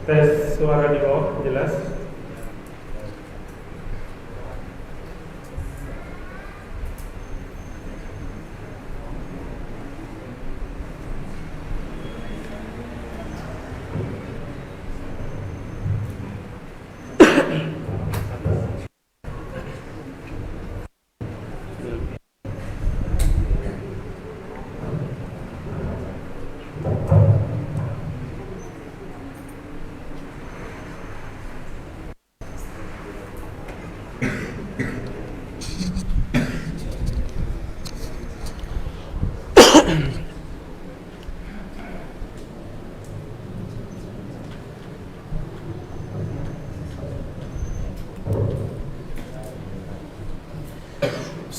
Tes suara di bawah jelas.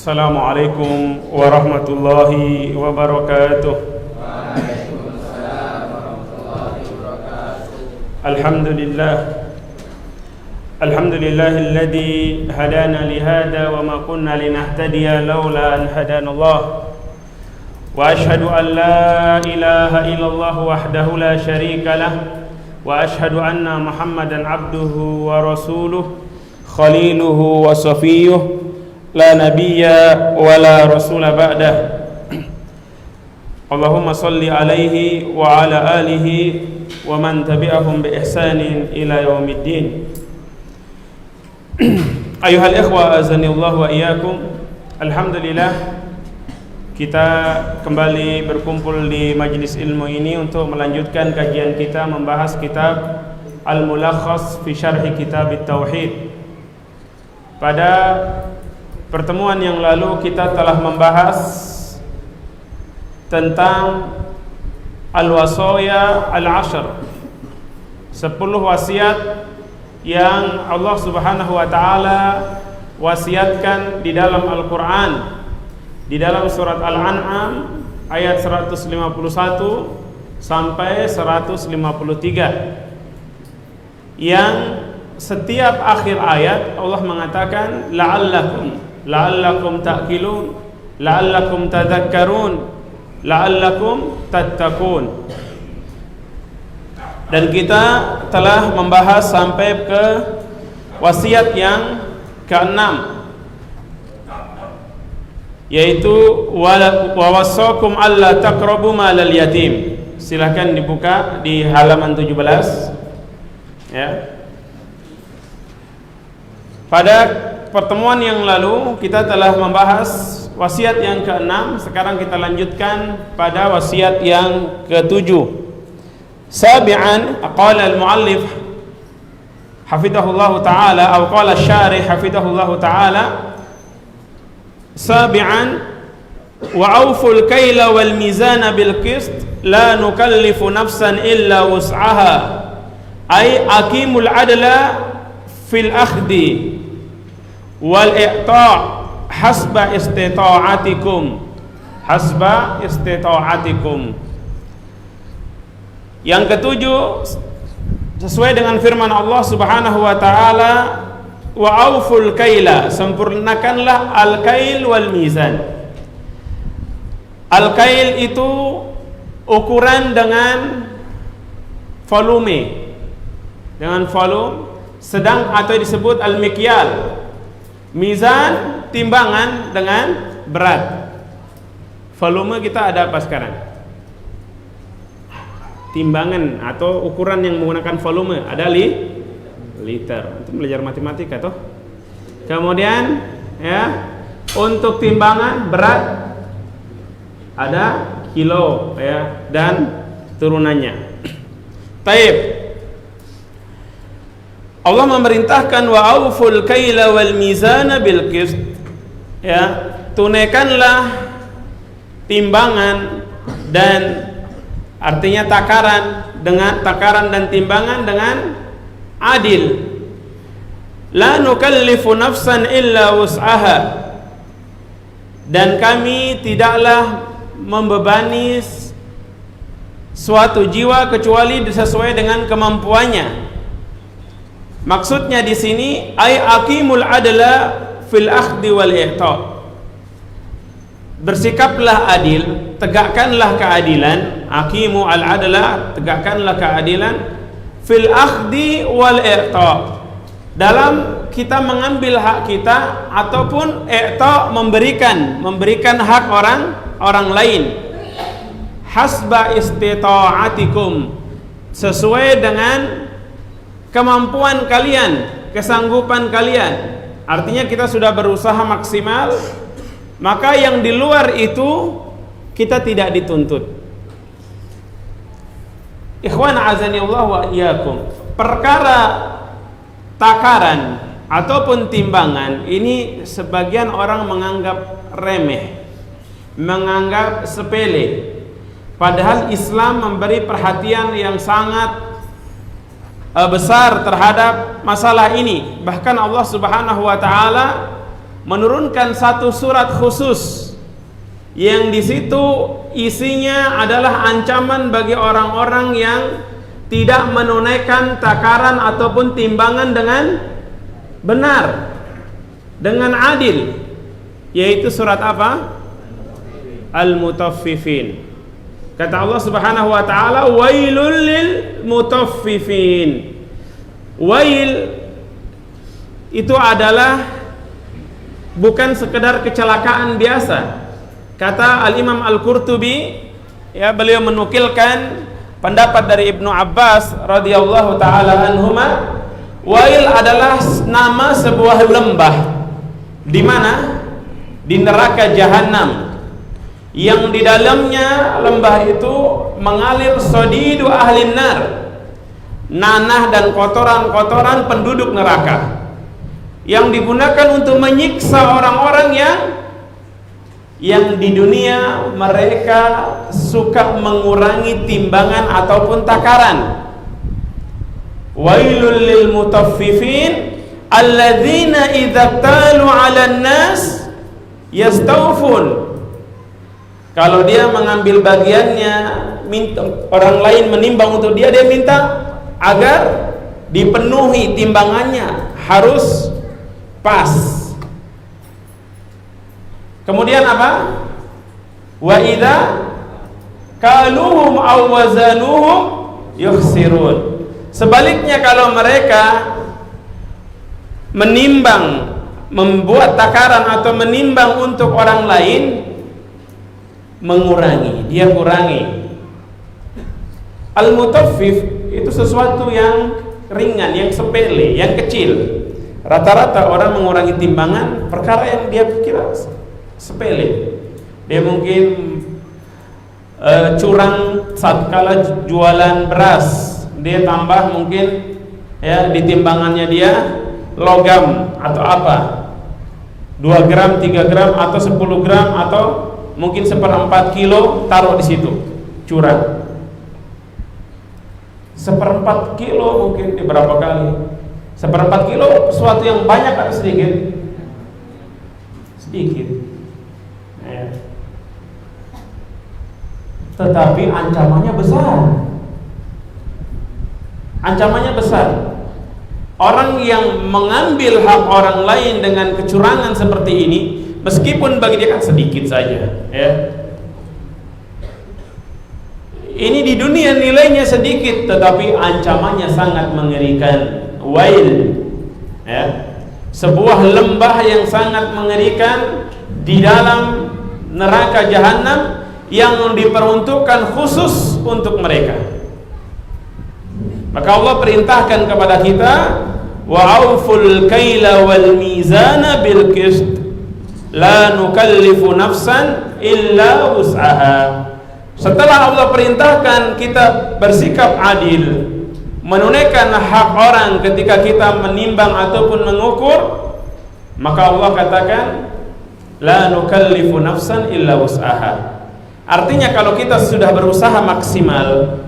Assalamualaikum warahmatullahi wabarakatuh. Waalaikumsalam warahmatullahi wabarakatuh. Alhamdulillahilladzi hadana lihada wa ma kunna linahtadiya laula an hadanallah. Wa ashhadu an la ilaha illallah wahdahu la syarika lah wa ashhadu anna Muhammadan abduhu wa rasuluh khaliluhu wa safiyuh la nabiyya wa la rasula ba'dah. Allahumma salli alaihi wa ala alihi wa man tabi'ahum bi ihsanin ila yaumiddin. Ayuhal ikhwa azanillahu wa iyyakum. Alhamdulillah kita kembali berkumpul di majlis ilmu ini untuk melanjutkan kajian kita membahas kitab Al-Mulakhas fi Syarhi Kitab At-Tauhid. Pada pertemuan yang lalu kita telah membahas tentang Al-Wasaya Al-Ashr, 10 wasiat yang Allah Subhanahu wa taala wasiatkan di dalam Al-Qur'an, di dalam surat Al-An'am ayat 151 sampai 153, yang setiap akhir ayat Allah mengatakan la'allakum ta'qilun, la'allakum tadhakkarun, la'allakum tattaqun. Dan kita telah membahas sampai ke wasiat yang ke-6, yaitu wa wassakum alla taqrabu malal yatim. Silakan dibuka di halaman 17 ya. Pada pertemuan yang lalu kita telah membahas wasiat yang ke-6. Sekarang kita lanjutkan pada wasiat yang ke-7. Sabi'an, qala al-muallif hafidhahullahu ta'ala, atau qala asy-syarih hafidhahullahu ta'ala, sabi'an wa awful kaila wal mizana bil qist la nukallifu nafsan illa wus'aha, ay aqimul adla fil akhdi wal i'ta' hasba istita'atikum, hasba istita'atikum. Yang ketujuh, sesuai dengan firman Allah Subhanahu wa taala, wa auful kaila, sempurnakanlah al-kail wal mizan. Al-kail itu ukuran dengan volume, sedang atau disebut al-mikyal. Mizan, timbangan dengan berat. Volume kita ada apa sekarang? Timbangan atau ukuran yang menggunakan volume ada liter. Itu belajar matematika toh. Kemudian ya, untuk timbangan berat ada kilo ya, dan turunannya. Taib. Allah memerintahkan wa auful kaila wal mizana bil qist, ya, tunaikanlah timbangan dan artinya takaran dan timbangan dengan adil. La nukallifu nafsan illa wus'aha, dan kami tidaklah membebani suatu jiwa kecuali sesuai dengan kemampuannya. Maksudnya di sini ay aqimul adla fil akhdi wal i'ta'. Bersikaplah adil, tegakkanlah keadilan. Aqimu al adla, tegakkanlah keadilan fil akhdi wal i'ta, dalam kita mengambil hak kita ataupun i'ta, memberikan hak orang lain, hasba istita'atikum, sesuai dengan kemampuan kalian, kesanggupan kalian. Artinya kita sudah berusaha maksimal, maka yang di luar itu kita tidak dituntut. Ikhwan azanillah wa iyyakum, perkara takaran ataupun timbangan ini sebagian orang menganggap remeh, menganggap sepele, padahal Islam memberi perhatian yang sangat besar terhadap masalah ini. Bahkan Allah Subhanahu wa taala menurunkan satu surat khusus yang di situ isinya adalah ancaman bagi orang-orang yang tidak menunaikan takaran ataupun timbangan dengan benar, dengan adil, yaitu surat apa? Al-Mutaffifin. Kata Allah Subhanahu wa taala, wailul lil mutaffifin. Wail itu adalah bukan sekedar kecelakaan biasa. Kata Al-Imam Al-Qurtubi, ya, beliau menukilkan pendapat dari Ibnu Abbas radhiyallahu taala anhuma, wail adalah nama sebuah lembah di mana? Di neraka Jahannam, yang di dalamnya lembah itu mengalir sodidu ahlin nar, nanah dan kotoran-kotoran penduduk neraka, yang digunakan untuk menyiksa orang-orang yang di dunia mereka suka mengurangi timbangan ataupun takaran. Wailul lil mutaffifin alladzina idza talu 'alan nas yastawfun. Kalau dia mengambil bagiannya, minta orang lain menimbang untuk dia, dia minta agar dipenuhi timbangannya, harus pas. Kemudian apa? Wa idza kaluhum aw wazanuhum yukhsirun. Sebaliknya kalau mereka menimbang, membuat takaran atau menimbang untuk orang lain, mengurangi, dia kurangi. Al-mutaffif itu sesuatu yang ringan, yang sepele, yang kecil. Rata-rata orang mengurangi timbangan perkara yang dia kira sepele. Dia mungkin curang saat kala jualan beras, dia tambah mungkin, ya, di timbangannya dia logam atau apa, 2 gram, 3 gram atau 10 gram atau mungkin 1/4 kilo, taruh di situ, curang. 1/4 kilo mungkin di berapa kali? 1/4 kilo sesuatu yang banyak atau sedikit? Sedikit. Ya. Tetapi ancamannya besar. Ancamannya besar. Orang yang mengambil hak orang lain dengan kecurangan seperti ini, meskipun bagi dia kan sedikit saja, ya. Ini di dunia nilainya sedikit, tetapi ancamannya sangat mengerikan. Wail, ya, sebuah lembah yang sangat mengerikan di dalam neraka Jahannam yang diperuntukkan khusus untuk mereka. Maka Allah perintahkan kepada kita, wa auful kaila wal mizana bil qist, la nukallifu nafsan illa wus'aha. Setelah Allah perintahkan kita bersikap adil, menunaikan hak orang ketika kita menimbang ataupun mengukur, maka Allah katakan la nukallifu nafsan illa wus'aha. Artinya kalau kita sudah berusaha maksimal,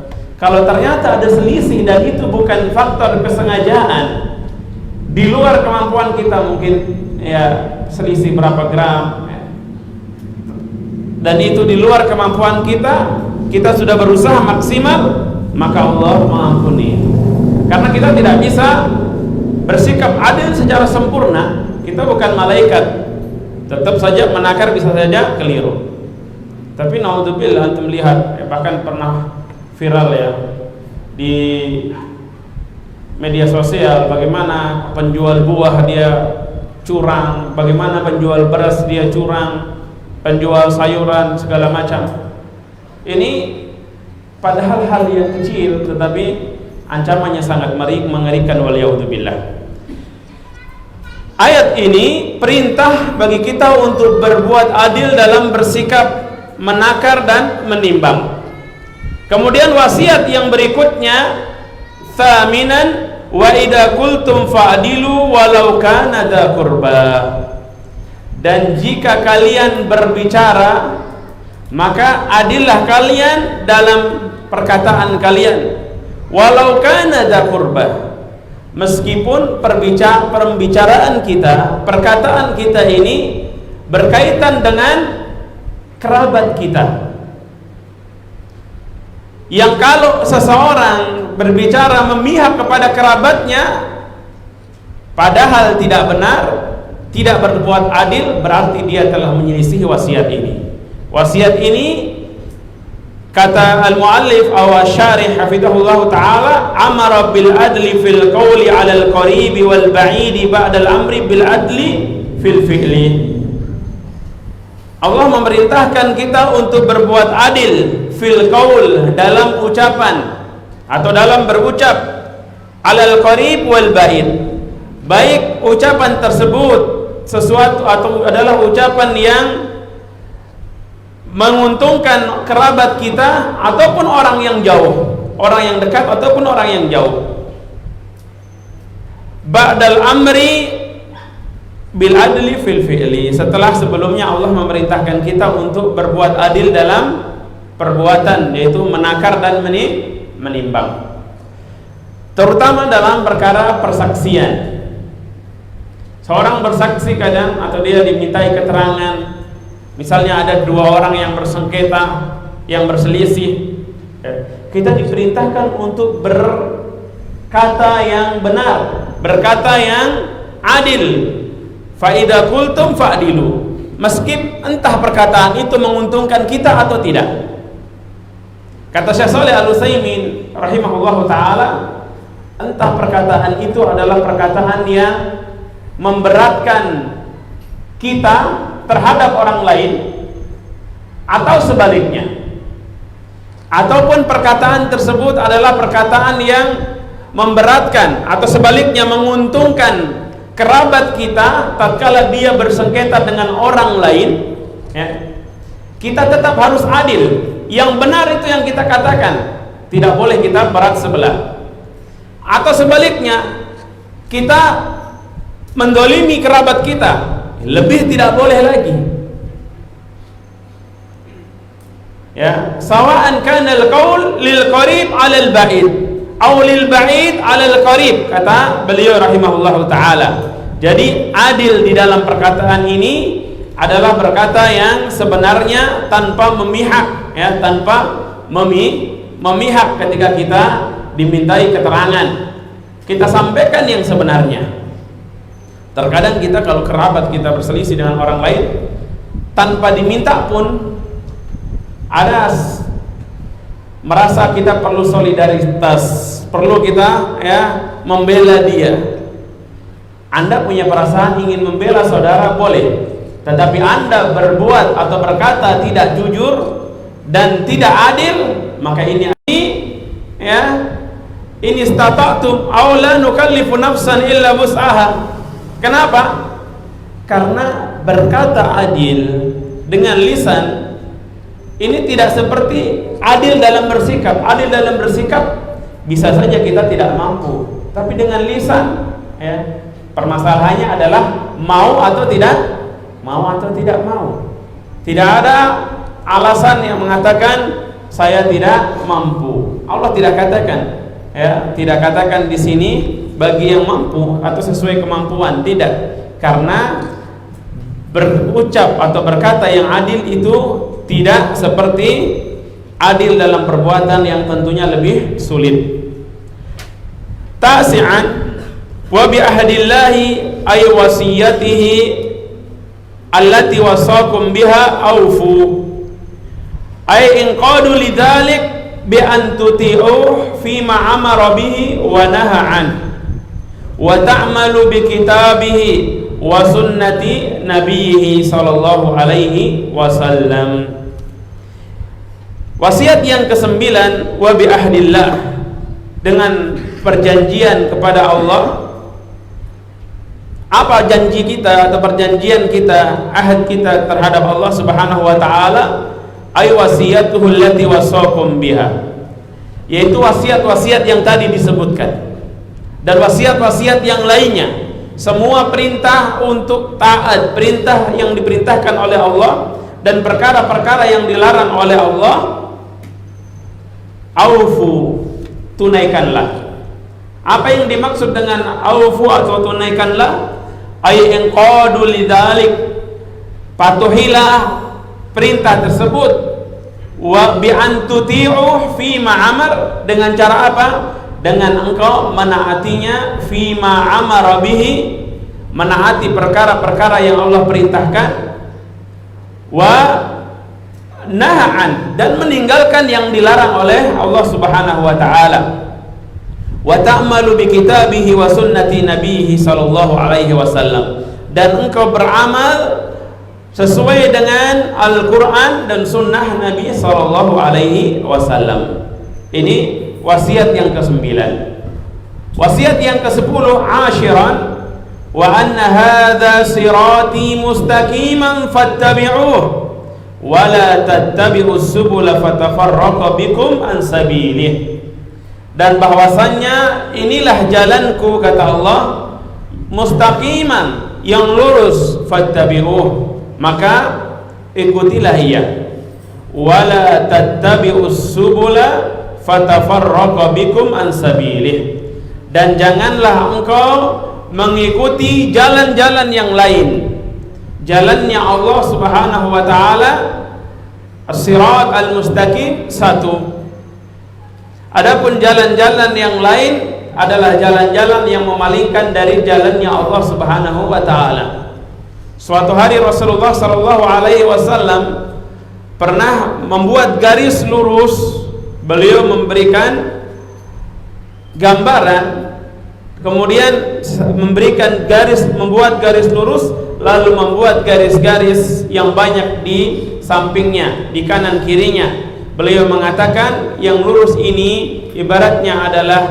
kalau ternyata ada selisih dan itu bukan faktor kesengajaan, di luar kemampuan kita, mungkin ya selisih berapa gram, dan itu di luar kemampuan kita, kita sudah berusaha maksimal, maka Allah mengampuni. Karena kita tidak bisa bersikap adil secara sempurna, kita bukan malaikat, tetap saja menakar, bisa saja keliru. Tapi naudzubillah, antum lihat, bahkan pernah viral ya di media sosial, bagaimana penjual buah dia curang, bagaimana penjual beras dia curang, penjual sayuran segala macam. Ini padahal hal yang kecil tetapi ancamannya sangat mengerikan, waliyahudzubillah. Ayat ini perintah bagi kita untuk berbuat adil dalam bersikap, menakar dan menimbang. Kemudian wasiat yang berikutnya, thaminan wa idza qultum fa'dilu walau kana dza qurba. Dan jika kalian berbicara, maka adillah kalian dalam perkataan kalian, walau kana dza qurba. Meskipun pembicaraan kita, perkataan kita ini berkaitan dengan kerabat kita. Yang kalau seseorang berbicara memihak kepada kerabatnya padahal tidak benar, tidak berbuat adil, berarti dia telah menyelisih wasiat ini. Wasiat ini, kata al-muallif aw syarih hafizahullah taala, amara bil adli fil qawli 'ala al-qarib wal ba'id ba'da al-amri bil adli fil fi'li. Allah memerintahkan kita untuk berbuat adil fil qaul, dalam ucapan atau dalam berucap, 'alal qarib wal ba'id, baik ucapan tersebut sesuatu atau adalah ucapan yang menguntungkan kerabat kita ataupun orang yang jauh, orang yang dekat ataupun orang yang jauh. Ba'dal amri bil adli fil fi'li, setelah sebelumnya Allah memerintahkan kita untuk berbuat adil dalam perbuatan, yaitu menakar dan menimbang, terutama dalam perkara persaksian. Seorang bersaksi kadang atau dia dimintai keterangan, misalnya ada dua orang yang bersengketa, yang berselisih, kita diperintahkan untuk berkata yang benar, berkata yang adil. Fa idza qultum fa'dilu, meskipun entah perkataan itu menguntungkan kita atau tidak. Kata Syekh Shalih Al-Utsaimin rahimahullahu taala, entah perkataan itu adalah perkataan yang memberatkan kita terhadap orang lain atau sebaliknya, ataupun perkataan tersebut adalah perkataan yang memberatkan atau sebaliknya menguntungkan kerabat kita tatkala dia bersengketa dengan orang lain, ya, kita tetap harus adil. Yang benar itu yang kita katakan, tidak boleh kita berat sebelah. Atau sebaliknya, kita mendolimi kerabat kita, lebih tidak boleh lagi. Ya, sawa'an kana al-qaul lil qarib 'ala al-ba'id aw lil ba'id 'ala al-qarib, kata beliau rahimahullahu taala. Jadi adil di dalam perkataan ini adalah berkata yang sebenarnya tanpa memihak, ya, tanpa memihak ketika kita dimintai keterangan. Kita sampaikan yang sebenarnya. Terkadang kita kalau kerabat kita berselisih dengan orang lain, tanpa diminta pun ada merasa kita perlu solidaritas, perlu kita, ya, membela dia. Anda punya perasaan ingin membela saudara, boleh. Tetapi Anda berbuat atau berkata tidak jujur dan tidak adil, maka ini, ya, ini istata'tum aw la nukallifu nafsan illa wus'aha. Kenapa? Karena berkata adil dengan lisan ini tidak seperti adil dalam bersikap. Adil dalam bersikap bisa saja kita tidak mampu, tapi dengan lisan, ya, permasalahannya adalah mau atau tidak mau. Tidak ada alasan yang mengatakan saya tidak mampu. Allah tidak katakan, ya, tidak katakan di sini bagi yang mampu atau sesuai kemampuan, tidak. Karena berucap atau berkata yang adil itu tidak seperti adil dalam perbuatan yang tentunya lebih sulit. Tasi'an wa bi ahdillahi ay wasiyatihi allati wasakum biha awfu, ay inqadu lidzalik bi an tuti'u fi ma amara bihi wa naha an. wa ta'malu bi kitabihi wa sunnati nabiyhi sallallahu alaihi wasallam. Wasiat yang ke-9, wa bi ahdillah, dengan perjanjian kepada Allah. Apa janji kita atau perjanjian kita, ahad kita terhadap Allah Subhanahu wa taala? Ay wasiyatuhu allati wasaqum biha, yaitu wasiat-wasiat yang tadi disebutkan dan wasiat-wasiat yang lainnya. Semua perintah untuk taat, perintah yang diperintahkan oleh Allah dan perkara-perkara yang dilarang oleh Allah, aufu, tunaikanlah. Apa yang dimaksud dengan aufu atau tunaikanlah? Ay inqadu lidzalik, patuhilah perintah tersebut. Wa bi an tuti'u fi ma amar, dengan cara apa? Dengan engkau menaatinya fi ma amara bihi, menaati perkara-perkara yang Allah perintahkan. Wa nahaan, dan meninggalkan yang dilarang oleh Allah Subhanahu wa taala. Wa ta'malu bi kitabihi wa sunnati nabiyhi sallallahu alaihi wasallam, dan engkau beramal sesuai dengan Al-Qur'an dan sunnah Nabi sallallahu alaihi wasallam. Ini wasiat yang ke-9. Wasiat yang ke-10, ashiran, wa anna hadza sirati mustaqiman fattabi'uh wa la tattabi'us subula fatafarraqa bikum an sabilih. Dan bahwasannya inilah jalanku, kata Allah, mustaqiman, yang lurus, fattabi'uh, maka ikutilah ia. Wala tattabi'us subula fatafarraqa bikum an sabilih, dan janganlah engkau mengikuti jalan-jalan yang lain. Jalannya Allah Subhanahu wa taala, as-sirat al-mustaqim, satu. Adapun jalan-jalan yang lain adalah jalan-jalan yang memalingkan dari jalannya Allah Subhanahu wa taala. Suatu hari Rasulullah sallallahu alaihi wasallam pernah membuat garis lurus. Beliau memberikan gambaran, kemudian membuat garis lurus, lalu membuat garis-garis yang banyak di sampingnya, di kanan kirinya. Beliau mengatakan yang lurus ini ibaratnya adalah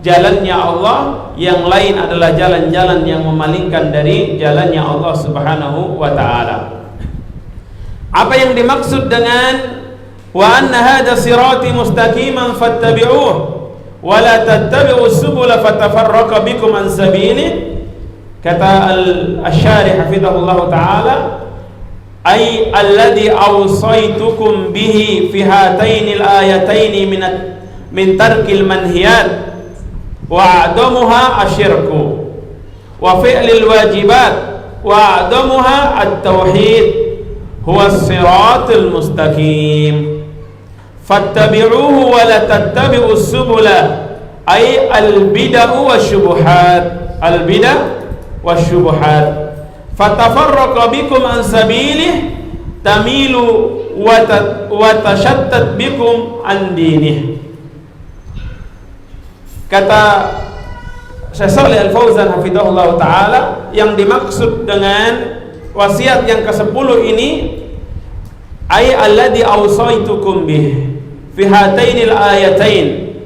jalannya Allah, yang lain adalah jalan-jalan yang memalingkan dari jalannya Allah Subhanahu wa taala. Apa yang dimaksud dengan wa anna hadza sirati mustaqiman fattabi'uh wa la tattabi'us subula fatafarraqa bikum an sabilih? Kata al-syarih hafizahullah taala, ay alladhi awsaytukum bihi fi hatainil ayataini min tarkil manhiyat wa a'damuha asyirku wa fi'lil wajibat wa a'damuha at-tauhid huwa as-siratul mustaqim fattabi'uhu wa la tattabi'us subula ay al-bid'ah wasyubuhat, al-bid'ah wasyubuhat, fatafarraqa bikum an sabilih tamilu wa tashattat bikum an dinih. Kata Syekh Shalih Al-Fauzan hafizahullah taala, yang dimaksud dengan wasiat yang ke-10 ini ay alladhi awsaitukum bih fi hatainil ayatain,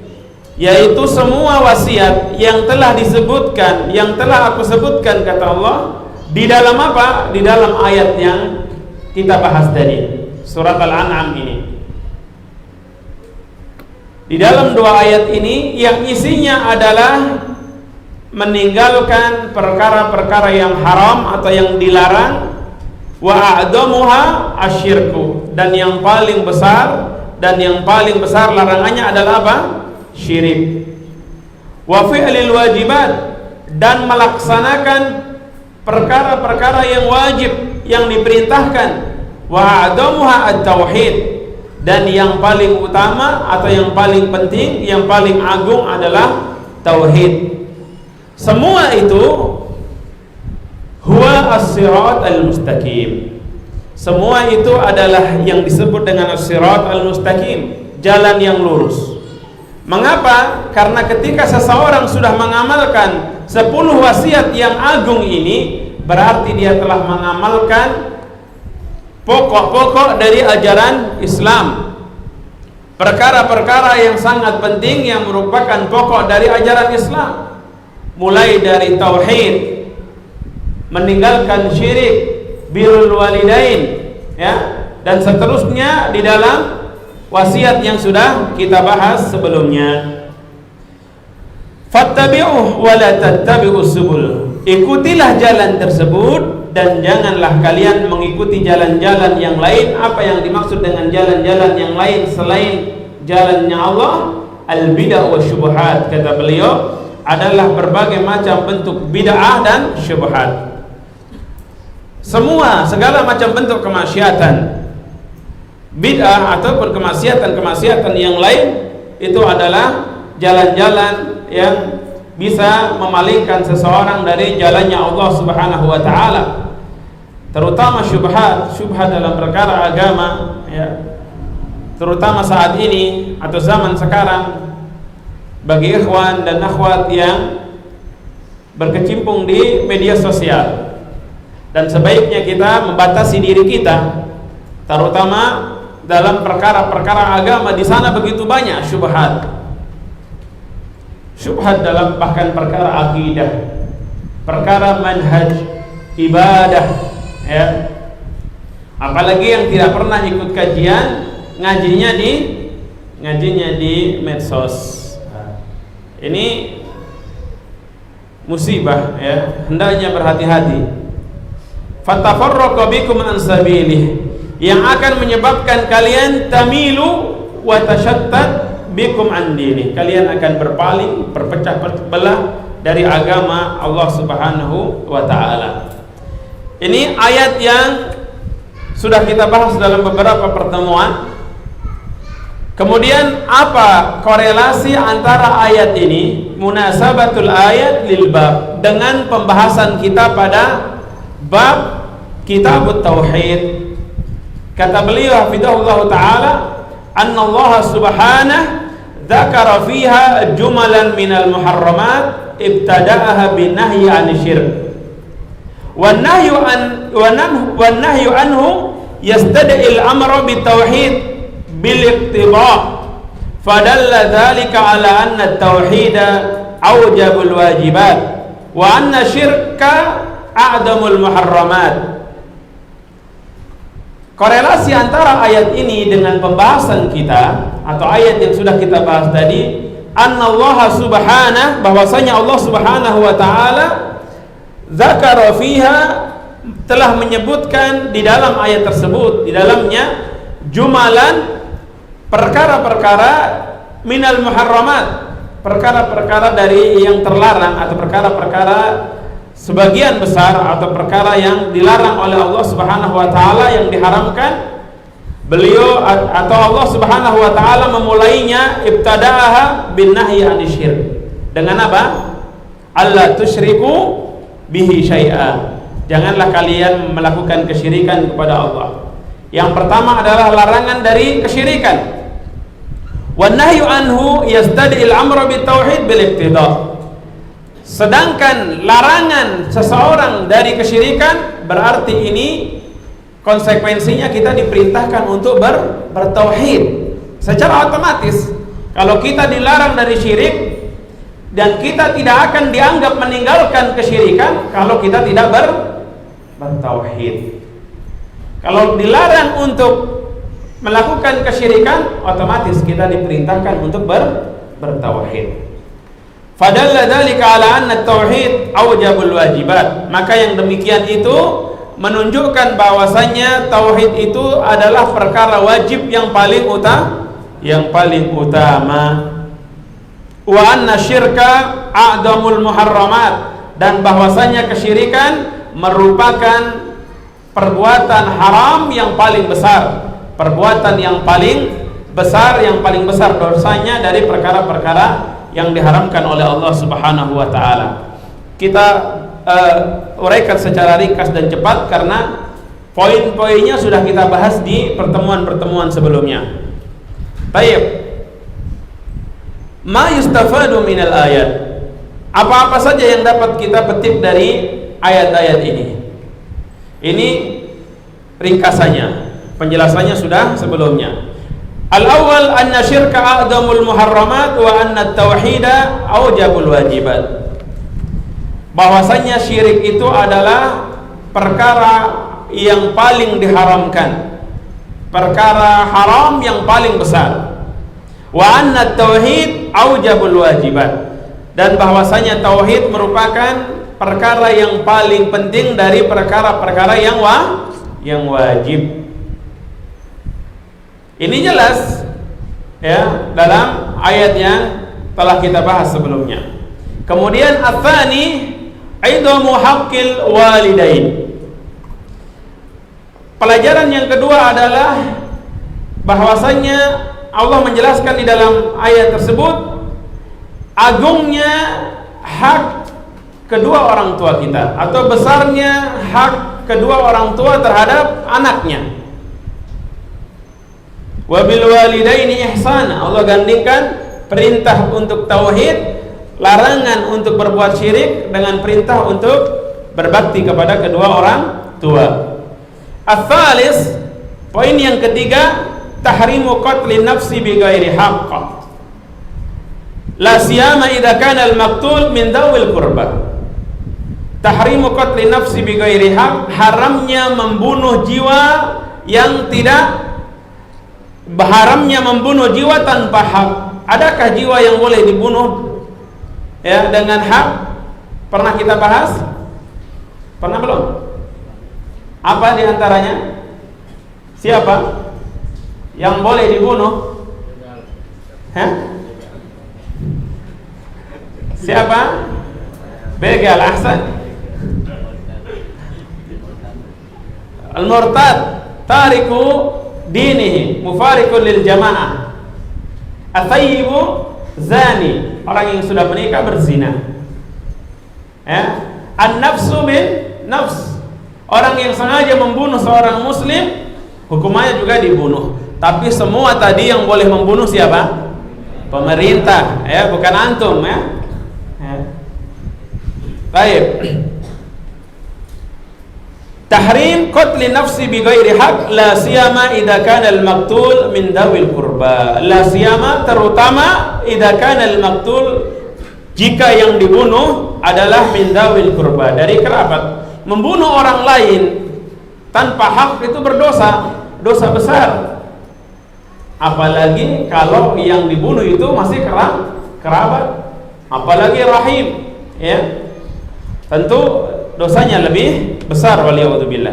yaitu semua wasiat yang telah disebutkan, yang telah aku sebutkan, kata Allah, di dalam apa? Di dalam ayat yang kita bahas tadi, surat Al-An'am ini. Di dalam dua ayat ini yang isinya adalah meninggalkan perkara-perkara yang haram atau yang dilarang, wa a'damuha asyirku, dan yang paling besar larangannya adalah apa? Syirik. Wa fi'lil wajibat, dan melaksanakan perkara-perkara yang wajib yang diperintahkan. Wa a'damuha at-tauhid, dan yang paling utama atau yang paling penting, yang paling agung adalah tauhid. Semua itu huwa as-sirat al-mustaqim. Semua itu adalah yang disebut dengan as-sirat al-mustaqim, jalan yang lurus. Mengapa? Karena ketika seseorang sudah mengamalkan 10 wasiat yang agung ini, berarti dia telah mengamalkan pokok-pokok dari ajaran Islam. Perkara-perkara yang sangat penting yang merupakan pokok dari ajaran Islam. Mulai dari tauhid, meninggalkan syirik, birrul walidain, ya, dan seterusnya di dalam wasiat yang sudah kita bahas sebelumnya. Fattabi'uh wa la tattabi'us subul. Ikutilah jalan tersebut dan janganlah kalian mengikuti jalan-jalan yang lain. Apa yang dimaksud dengan jalan-jalan yang lain selain jalannya Allah? Al-bid'ah wa syubhat, kata beliau, adalah berbagai macam bentuk bid'ah dan syubhat. Segala macam bentuk kemaksiatan, bid'ah ataupun kemaksiatan yang lain, itu adalah jalan-jalan yang bisa memalingkan seseorang dari jalannya Allah Subhanahu wa taala. Terutama syubhat dalam perkara agama, ya. Terutama saat ini atau zaman sekarang, bagi ikhwan dan akhwat yang berkecimpung di media sosial. Dan sebaiknya kita membatasi diri kita, terutama dalam perkara-perkara agama. Di sana begitu banyak syubhat dalam bahkan perkara akidah, perkara manhaj ibadah, ya. Apalagi yang tidak pernah ikut kajian, ngajinya di medsos. Ini musibah, ya. Hendaknya berhati-hati. Fatafarraqu bikum an sabilih, yang akan menyebabkan kalian tamilu wa tashattat bikum an dini. Kalian akan berpaling, berpecah belah dari agama Allah Subhanahu wa taala. Ini ayat yang sudah kita bahas dalam beberapa pertemuan. Kemudian apa korelasi antara ayat ini, munasabatul ayat lil bab, dengan pembahasan kita pada bab Kitabut Tauhid? Kata beliau hafidhahullah ta'ala, anna Allah subhanahu dzakara fiha jumalan minal muharramat ibtada'aha bin nahyi 'anil syirk wan nahyu anhu yastad'il amra bit tauhid bil iqtida', fadalla dzalika 'ala anna at-tauhida awjabul wajibat wa anna syirka a'damul muharramat. Korelasi antara ayat ini dengan pembahasan kita atau ayat yang sudah kita bahas tadi, annallaha subhanahu, bahwasanya Allah Subhanahu wa taala dzakara fiha, telah menyebutkan di dalam ayat tersebut, di dalamnya jumalan, perkara-perkara minal muharramat, perkara-perkara dari yang terlarang atau perkara-perkara sebagian besar atau perkara yang dilarang oleh Allah Subhanahu wa taala, yang diharamkan. Beliau atau Allah Subhanahu wa taala memulainya ibtada'aha bin nahyi 'anil syirk. Dengan apa? Alla tusyriku bihi syai'a. Janganlah kalian melakukan kesyirikan kepada Allah. Yang pertama adalah larangan dari kesyirikan. Wan nahyu anhu yastad'il amra bit tauhid bil iqtida'. Sedangkan larangan seseorang dari kesyirikan, berarti ini konsekuensinya kita diperintahkan untuk bertauhid secara otomatis. Kalau kita dilarang dari syirik, dan kita tidak akan dianggap meninggalkan kesyirikan kalau kita tidak bertauhid. Kalau dilarang untuk melakukan kesyirikan, otomatis kita diperintahkan untuk bertauhid. Fadalla dzalika 'ala anna at-tauhid awjabul wajibat. Maka yang demikian itu menunjukkan bahwasanya tauhid itu adalah perkara wajib yang paling utama. Wa anna syirka a'damul muharramat, dan bahwasanya kesyirikan merupakan perbuatan haram yang paling besar, perbuatan yang paling besar dosanya dari perkara-perkara yang diharamkan oleh Allah Subhanahu wa taala. Kita uraikan secara ringkas dan cepat karena poin-poinnya sudah kita bahas di pertemuan-pertemuan sebelumnya. Baik. Ma yustafadu minal ayat. Apa-apa saja yang dapat kita petik dari ayat-ayat ini. Ini ringkasannya. Penjelasannya sudah sebelumnya. Al-awwal anna syirka a'damul muharramat wa anna tauhida aujabul wajibat. Bahwasanya syirik itu adalah perkara yang paling diharamkan, perkara haram yang paling besar. Wa anna tauhid aujabul wajibat, dan bahwasanya tauhid merupakan perkara yang paling penting dari perkara-perkara yang wajib. Ini jelas ya dalam ayat yang telah kita bahas sebelumnya. Kemudian atsani aidamu haqqil walidain. Pelajaran yang kedua adalah bahwasanya Allah menjelaskan di dalam ayat tersebut agungnya hak kedua orang tua kita, atau besarnya hak kedua orang tua terhadap anaknya. Wabil walidaini ihsana. Allah gandingkan perintah untuk tauhid, larangan untuk berbuat syirik, dengan perintah untuk berbakti kepada kedua orang tua. Ats-tsalis, poin yang ketiga, tahrimu qatli nafsi bighairi haqq. La siyama idza kana al-maqtul min dzawil qurba. Tahrimu qatli nafsi bighairi haqq, haramnya membunuh jiwa yang tidak, haramnya membunuh jiwa tanpa hak. Adakah jiwa yang boleh dibunuh ya dengan hak? Pernah kita bahas? Pernah belum? Apa di antaranya? Siapa yang boleh dibunuh? Hah? Siapa? Begal, ahsan. Al-murtad, tariku dinihi, mufariqun lil jamaah. At-thayyibu zani, orang yang sudah menikah berzina. Ya, an-nafsu bin nafs, orang yang sengaja membunuh seorang muslim hukumannya juga dibunuh. Tapi semua tadi yang boleh membunuh siapa? Pemerintah, ya, bukan antum, ya. Baik. Tahrim qatli nafsi bighairi haq, la siyama idza kana al-maqtul min dawil qurba. La siyama, terutama idza kana al-maqtul, jika yang dibunuh adalah min dawil qurba, dari kerabat. Membunuh orang lain tanpa hak itu berdosa, dosa besar. Apalagi kalau yang dibunuh itu masih kerabat, apalagi rahim, ya. Tentu dosanya lebih besar, waliyadzubillah.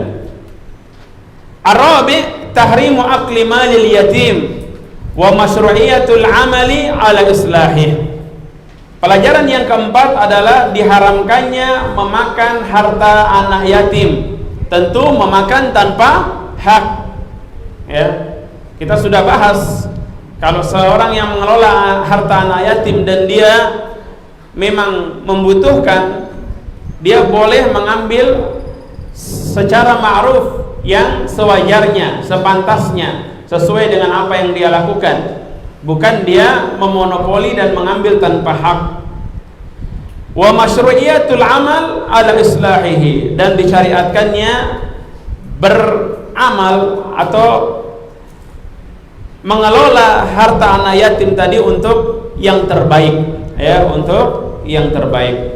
Ar-rabi' tahrimu akli malil yatim wa masyru'iyatul amali ala islahih. Pelajaran yang keempat adalah diharamkannya memakan harta anak yatim. Tentu memakan tanpa hak. Ya. Kita sudah bahas kalau seorang yang mengelola harta anak yatim dan dia memang membutuhkan, dia boleh mengambil secara ma'ruf, yang sewajarnya, sepantasnya, sesuai dengan apa yang dia lakukan. Bukan dia memonopoli dan mengambil tanpa hak. Wa masyru'iyatul amal ala islahihi, dan disyariatkannya beramal atau mengelola harta anak yatim tadi untuk yang terbaik, ya, untuk yang terbaik.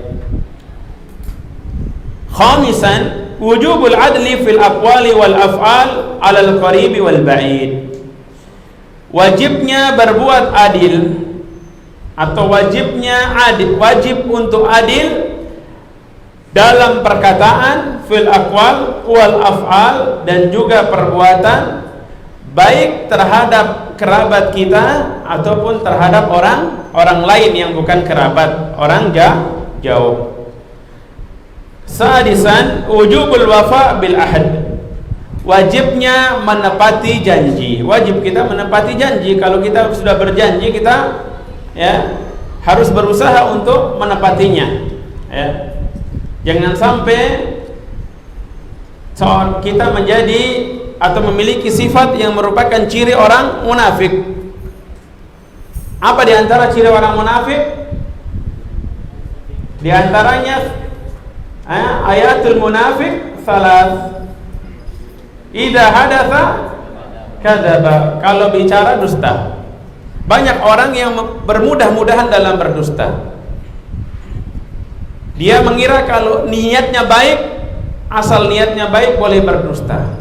Khamisan, wujubul adli fil aqwali wal af'al 'ala al-qarib wal ba'id. Wajibnya berbuat adil, atau wajibnya adil, wajib untuk adil dalam perkataan, fil aqwal wal af'al, dan juga perbuatan, baik terhadap kerabat kita ataupun terhadap orang lain yang bukan kerabat, orang jauh. Sadisan, wujubul wafa bil ahad. Wajibnya menepati janji. Wajib kita menepati janji. Kalau kita sudah berjanji, kita, ya, harus berusaha untuk menepatinya, ya. Jangan sampai kita menjadi atau memiliki sifat yang merupakan ciri orang munafik. Apa di antara ciri orang munafik? Di antaranya ayatul munafik salat. Idza hadatsa kadzaba, kalau bicara dusta. Banyak orang yang bermudah-mudahan dalam berdusta. Dia mengira kalau niatnya baik, asal niatnya baik boleh berdusta.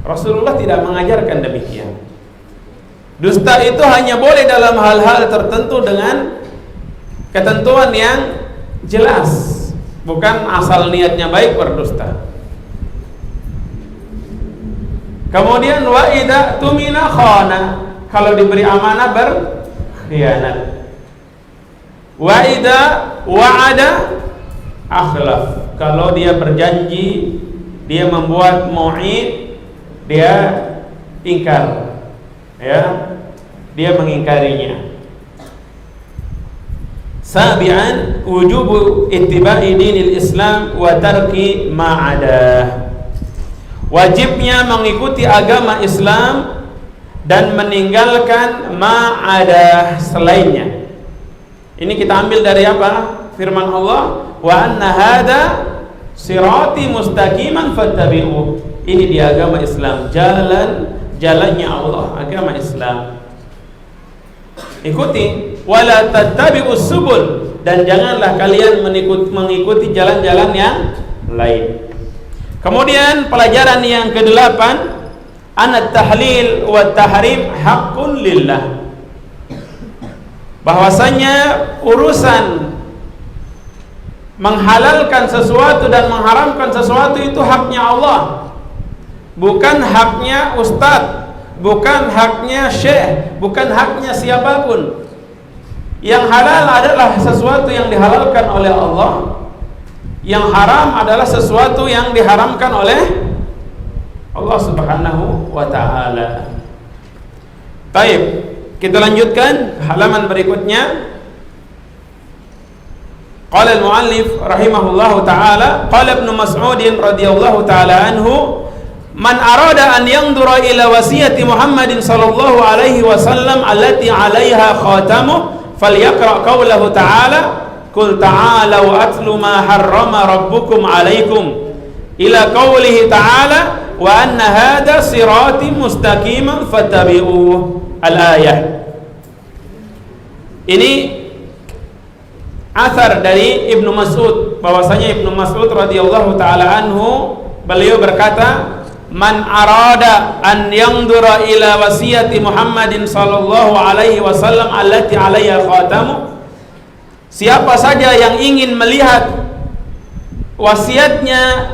Rasulullah tidak mengajarkan demikian. Dusta itu hanya boleh dalam hal-hal tertentu dengan ketentuan yang jelas, bukan asal niatnya baik berdusta. Kemudian wa idza tumina khana, kalau diberi amanah berkhianat. Wa idza wa'ada akhlaf, kalau dia berjanji, dia membuat mau'id, dia ingkar, ya, dia mengingkarinya. Sabi'an wujubu ittiba'i dinil Islam wa tarki ma'adah, wajibnya mengikuti agama Islam dan meninggalkan ma'adah selainnya. Ini kita ambil dari apa? Firman Allah, wa anna hada sirati mustaqiman fattabi'u. Ini di agama Islam, jalannya Allah, agama Islam. Ikuti, wala tattabi'us subul, dan janganlah kalian mengikuti jalan-jalan yang lain. Kemudian pelajaran yang ke-8, anat tahlil wa tahrim haqqun lillah, bahwasanya urusan menghalalkan sesuatu dan mengharamkan sesuatu itu haknya Allah, bukan haknya ustadz, bukan haknya syekh, bukan haknya siapapun. Yang halal adalah sesuatu yang dihalalkan oleh Allah, yang haram adalah sesuatu yang diharamkan oleh Allah Subhanahu wa ta'ala. Baik, kita lanjutkan halaman berikutnya. Qala al-muallif rahimahullahu ta'ala, qala Ibnu Mas'ud radhiyallahu ta'ala anhu, man arada an yanzura ila wasiyati Muhammadin sallallahu alaihi wasallam allati 'alaiha khatamu falyaqra qawlahu ta'ala, qul ta'alu atlu ma harrama rabbukum 'alaikum, ila qawlihi ta'ala wa anna hadha sirati mustaqiman fattabi'uhu, al-ayah. Ini athar dari Ibnu Mas'ud, bahwasanya Ibnu Mas'ud radhiyallahu ta'ala anhu, beliau berkata, man arada an yanzura ila wasiyati Muhammadin sallallahu alaihi wasallam allati 'alaiha khatamu, siapa saja yang ingin melihat wasiatnya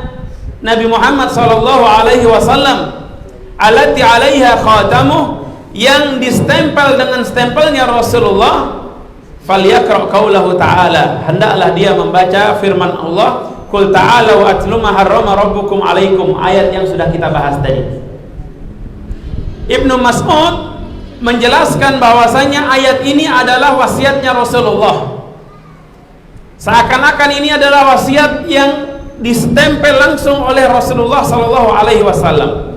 Nabi Muhammad sallallahu alaihi wasallam allati 'alaiha khatamu, yang distempel dengan stempelnya Rasulullah, falyaqra qaulahu ta'ala, hendaklah dia membaca firman Allah, qul ta'alu atlu ma harrama rabbukum 'alaikum, ayat yang sudah kita bahas tadi. Ibnu Mas'ud menjelaskan bahwasanya ayat ini adalah wasiatnya Rasulullah. Seakan-akan ini adalah wasiat yang distempel langsung oleh Rasulullah sallallahu alaihi wasallam.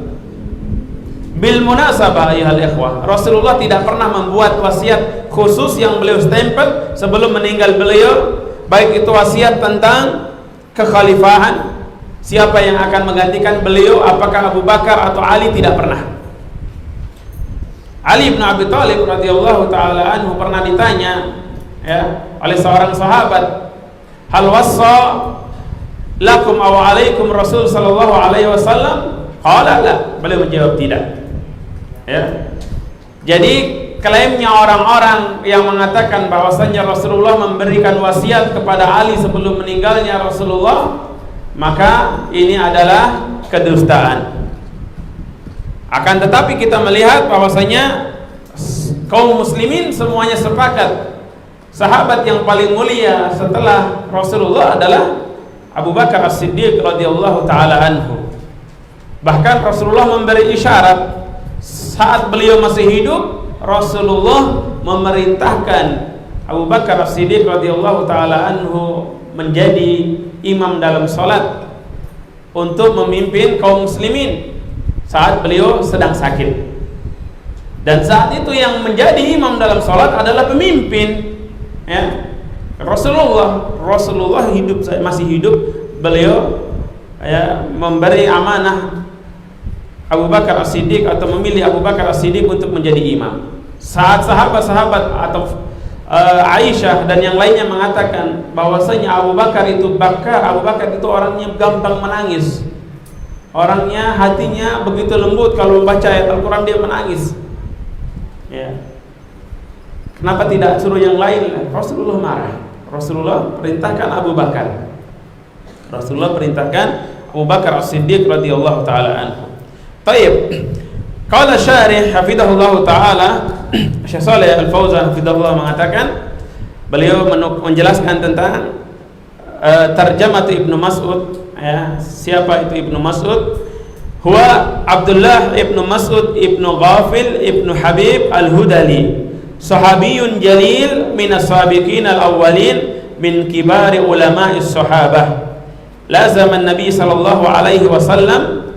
Bil munasabah ayuhal ikhwah, Rasulullah tidak pernah membuat wasiat khusus yang beliau stempel sebelum meninggal beliau, baik itu wasiat tentang kekhalifahan, siapa yang akan menggantikan beliau, apakah Abu Bakar atau Ali, tidak pernah. Ali bin Abi Thalib radhiyallahu taala anhu pernah ditanya, ya, oleh seorang sahabat, hal wassa lakum aw alaikum Rasul sallallahu alaihi wasallam? Qala la, beliau menjawab tidak. Ya. Jadi klaimnya orang-orang yang mengatakan bahwasanya Rasulullah memberikan wasiat kepada Ali sebelum meninggalnya Rasulullah, maka ini adalah kedustaan. Akan tetapi kita melihat bahwasanya kaum muslimin semuanya sepakat, sahabat yang paling mulia setelah Rasulullah adalah Abu Bakar As-Siddiq radhiyallahu taala anhu. Bahkan Rasulullah memberi isyarat saat beliau masih hidup, Rasulullah memerintahkan Abu Bakar As-Siddiq radhiyallahu taala anhu menjadi imam dalam salat untuk memimpin kaum muslimin saat beliau sedang sakit. Dan saat itu yang menjadi imam dalam sholat adalah pemimpin, ya. Rasulullah masih hidup, beliau ya memberi amanah Abu Bakar As-Siddiq atau memilih Abu Bakar As-Siddiq untuk menjadi imam. Saat sahabat-sahabat atau Aisyah dan yang lainnya mengatakan bahwasanya Abu Bakar itu orangnya gampang menangis, orangnya hatinya begitu lembut, kalau membaca ayat Al-Quran dia menangis, ya. Kenapa tidak suruh yang lain? Rasulullah marah. Rasulullah perintahkan Abu Bakar. Rasulullah perintahkan Abu Bakar As-Siddiq radhiyallahu taala anhu. Baik. Qala syarih hafizahullah taala, Syekh Shalih Al-Fauzan hafizahullah mengatakan, beliau menjelaskan tentang tarjamah Ibnu Mas'ud, ya, siapa itu Ibnu Mas'ud? Huwa Abdullah Ibnu Mas'ud Ibnu Ghafil Ibnu Habib Al-Hudali, sahabiyun jalil minas sabiqin al-awwalin min kibari ulama'is sahabah, lazama an-nabi sallallahu alaihi wasallam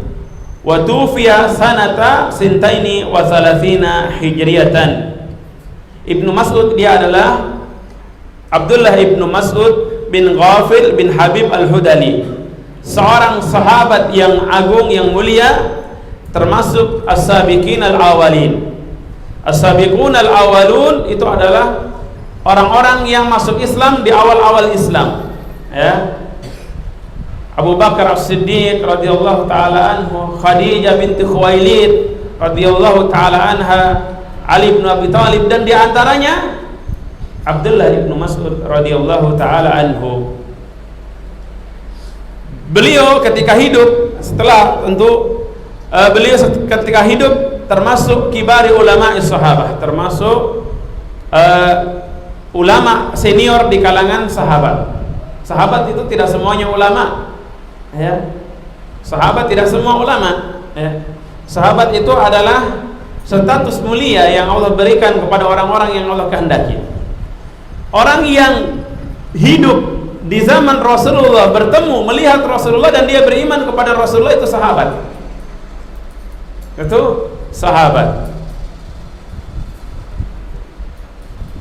wa tufiya sanata sintaini wa thalathina hijriyatan. Ibnu Mas'ud dia adalah Abdullah Ibnu Mas'ud bin Ghafil bin Habib Al-Hudali, seorang sahabat yang agung yang mulia, termasuk as-sabiqin al-awwalin. As-sabiqun al-awwalun itu adalah orang-orang yang masuk Islam di awal-awal Islam, ya. Abu Bakar As-Siddiq radhiyallahu taala anhu, Khadijah binti Khuwailid radhiyallahu taala anha, Ali bin Abi Thalib, dan di antaranya Abdullah bin Mas'ud radhiyallahu taala anhu. Beliau ketika hidup, ketika hidup termasuk kibari ulama sahabah, termasuk ulama senior di kalangan sahabat. Sahabat itu tidak semuanya ulama, ya. Sahabat tidak semua ulama, ya. Sahabat itu adalah status mulia yang Allah berikan kepada orang-orang yang Allah kehendaki. Orang yang hidup di zaman Rasulullah, bertemu, melihat Rasulullah dan dia beriman kepada Rasulullah, itu sahabat. Itu sahabat.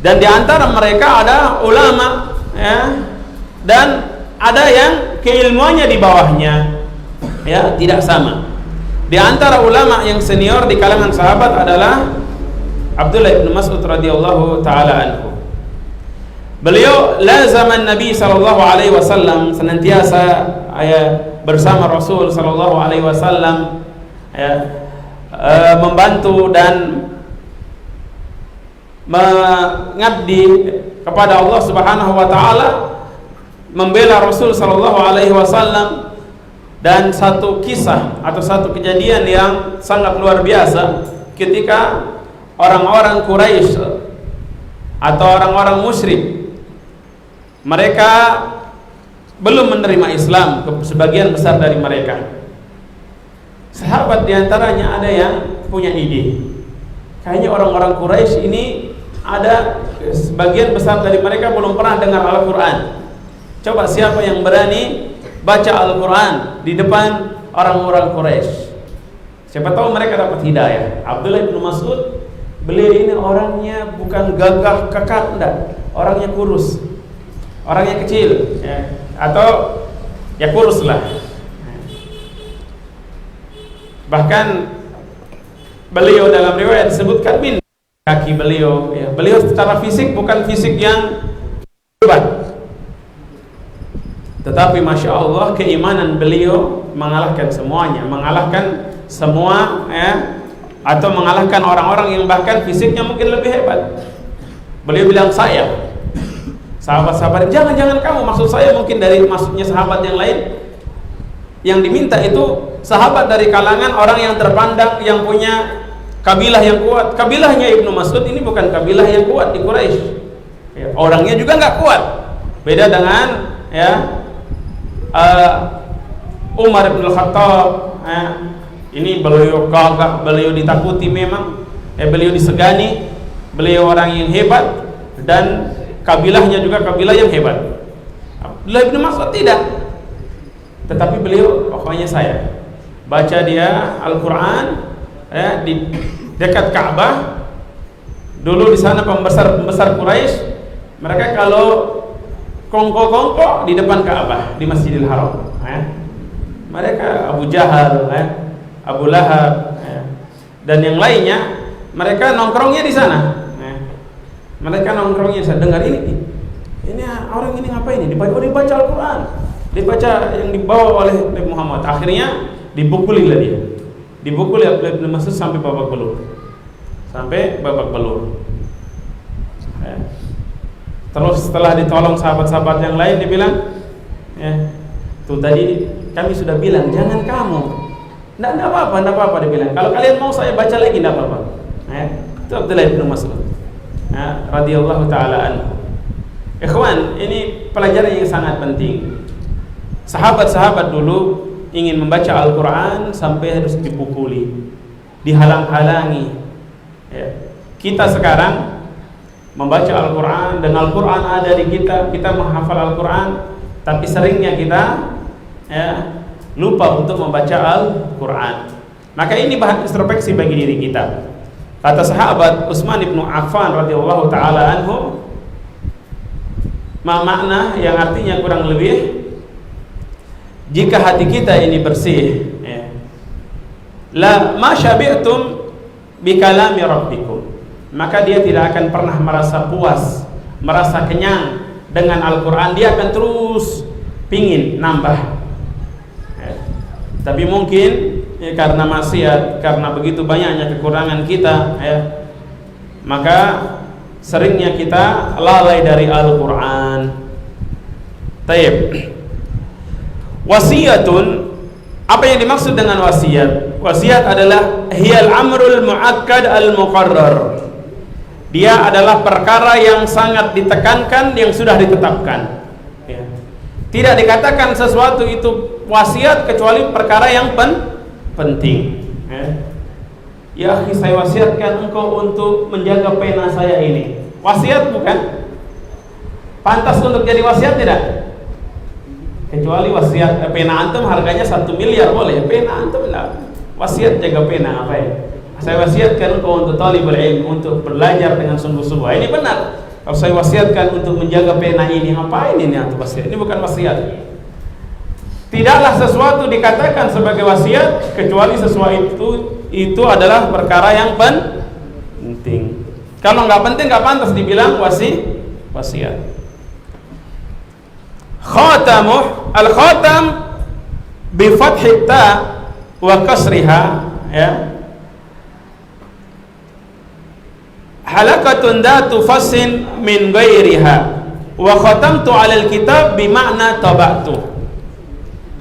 Dan di antara mereka ada ulama, ya, dan ada yang keilmuannya di bawahnya, ya, tidak sama. Di antara ulama yang senior di kalangan sahabat adalah Abdullah bin Mas'ud radhiyallahu taala anhu. Beliau lazaman Nabi sallallahu alaihi wasallam, senantiasa bersama Rasul sallallahu alaihi wasallam, ya, membantu dan mengabdi kepada Allah Subhanahu wa taala, membela Rasul sallallahu alaihi wasallam. Dan satu kisah atau satu kejadian yang sangat luar biasa, ketika orang-orang Quraisy atau orang-orang musyrik, mereka belum menerima Islam, sebagian besar dari mereka. Sahabat diantaranya ada yang punya ide, kayaknya orang-orang Quraisy ini ada sebagian besar dari mereka belum pernah dengar Al-Quran. Coba siapa yang berani baca Al-Quran di depan orang-orang Quraisy? Siapa tahu mereka dapat hidayah. Abdullah bin Mas'ud, beliau ini orangnya bukan gagah kekar, enggak, orangnya kurus, orangnya kecil, ya, atau ya kurus lah. Bahkan beliau dalam riwayat disebutkan min kaki beliau, ya. Beliau secara fisik bukan fisik yang hebat, tetapi Masya Allah keimanan beliau mengalahkan semuanya, mengalahkan semua, ya, atau mengalahkan orang-orang yang bahkan fisiknya mungkin lebih hebat. Beliau bilang, saya, sahabat-sahabat, jangan kamu, maksud saya mungkin dari maksudnya sahabat yang lain. Yang diminta itu sahabat dari kalangan orang yang terpandang, yang punya kabilah yang kuat. Kabilahnya Ibnu Mas'ud ini bukan kabilah yang kuat di Quraisy, ya, orangnya juga nggak kuat. Beda dengan, ya, Umar bin Khattab, ini beliau gagah, beliau ditakuti memang, beliau disegani, beliau orang yang hebat, dan kabilahnya juga kabilah yang hebat. Abdullah bin Mas'ud tidak, tetapi beliau pokoknya saya baca dia Al-Quran, dekat Ka'bah. Dulu di sana pembesar Quraisy, mereka kalau kongko-kongko di depan Ka'bah di Masjidil Haram. Mereka Abu Jahal, Abu Lahab, dan yang lainnya, mereka nongkrongnya di sana. Mereka nongkrongnya di sana. Dengar ini orang ini ngapain ini? Dibaca Al-Quran, dibaca yang dibawa oleh Nabi Muhammad. Akhirnya dipukulilah dia, dipukul oleh Ibnu Mas'ud sampai babak belur. Terus setelah ditolong sahabat-sahabat yang lain, dia bilang, tuh tadi kami sudah bilang jangan kamu. Nggak apa-apa dia bilang. Kalau kalian mau saya baca lagi nggak apa-apa. Itu Abdullah bin Mas'ud radhiyallahu taala anhu. Ikhwan, ini pelajaran yang sangat penting. Sahabat-sahabat dulu ingin membaca Al-Quran sampai harus dipukuli, dihalang-halangi. Kita sekarang membaca Al-Quran dan Al-Quran ada di kita menghafal Al-Quran, tapi seringnya kita lupa untuk membaca Al-Quran. Maka ini bahan introspeksi bagi diri kita. Kata sahabat Utsman bin Affan radhiyallahu taala anhu, makna yang artinya kurang lebih, jika hati kita ini bersih, la ma syabi'tum bi kalami rabbikum, maka dia tidak akan pernah merasa puas, merasa kenyang dengan Al-Quran. Dia akan terus pingin nambah. Tapi mungkin karena maksiat, karena begitu banyaknya kekurangan kita, maka seringnya kita lalai dari Al-Quran. Taib. Wasiatun, apa yang dimaksud dengan wasiat? Wasiat adalah hiyal amrul muakkad al-muqarrar. Dia adalah perkara yang sangat ditekankan, yang sudah ditetapkan. Tidak dikatakan sesuatu itu wasiat kecuali perkara yang penting. Ya akhi, saya wasiatkan engkau untuk menjaga pena saya ini. Wasiat bukan? Pantas untuk jadi wasiat tidak? Kecuali wasiat pena antum harganya 1 miliar boleh. Pena antum enggak. Wasiat jaga pena apa ya? Saya wasiatkan engkau untuk talibul ilm, untuk belajar dengan sungguh-sungguh. Ini benar. Kalau saya wasiatkan untuk menjaga pena ini, ngapain ini antum wasiat? Ini bukan wasiat. Tidaklah sesuatu dikatakan sebagai wasiat kecuali sesuatu itu adalah perkara yang penting. Kalau nggak penting nggak pantas dibilang wasiat. Khatamuh, al-khatam bi fathi ta wa kasriha, halakatun datu fasin min ghairiha wa khatamtu 'alal kitab bi makna tabatu.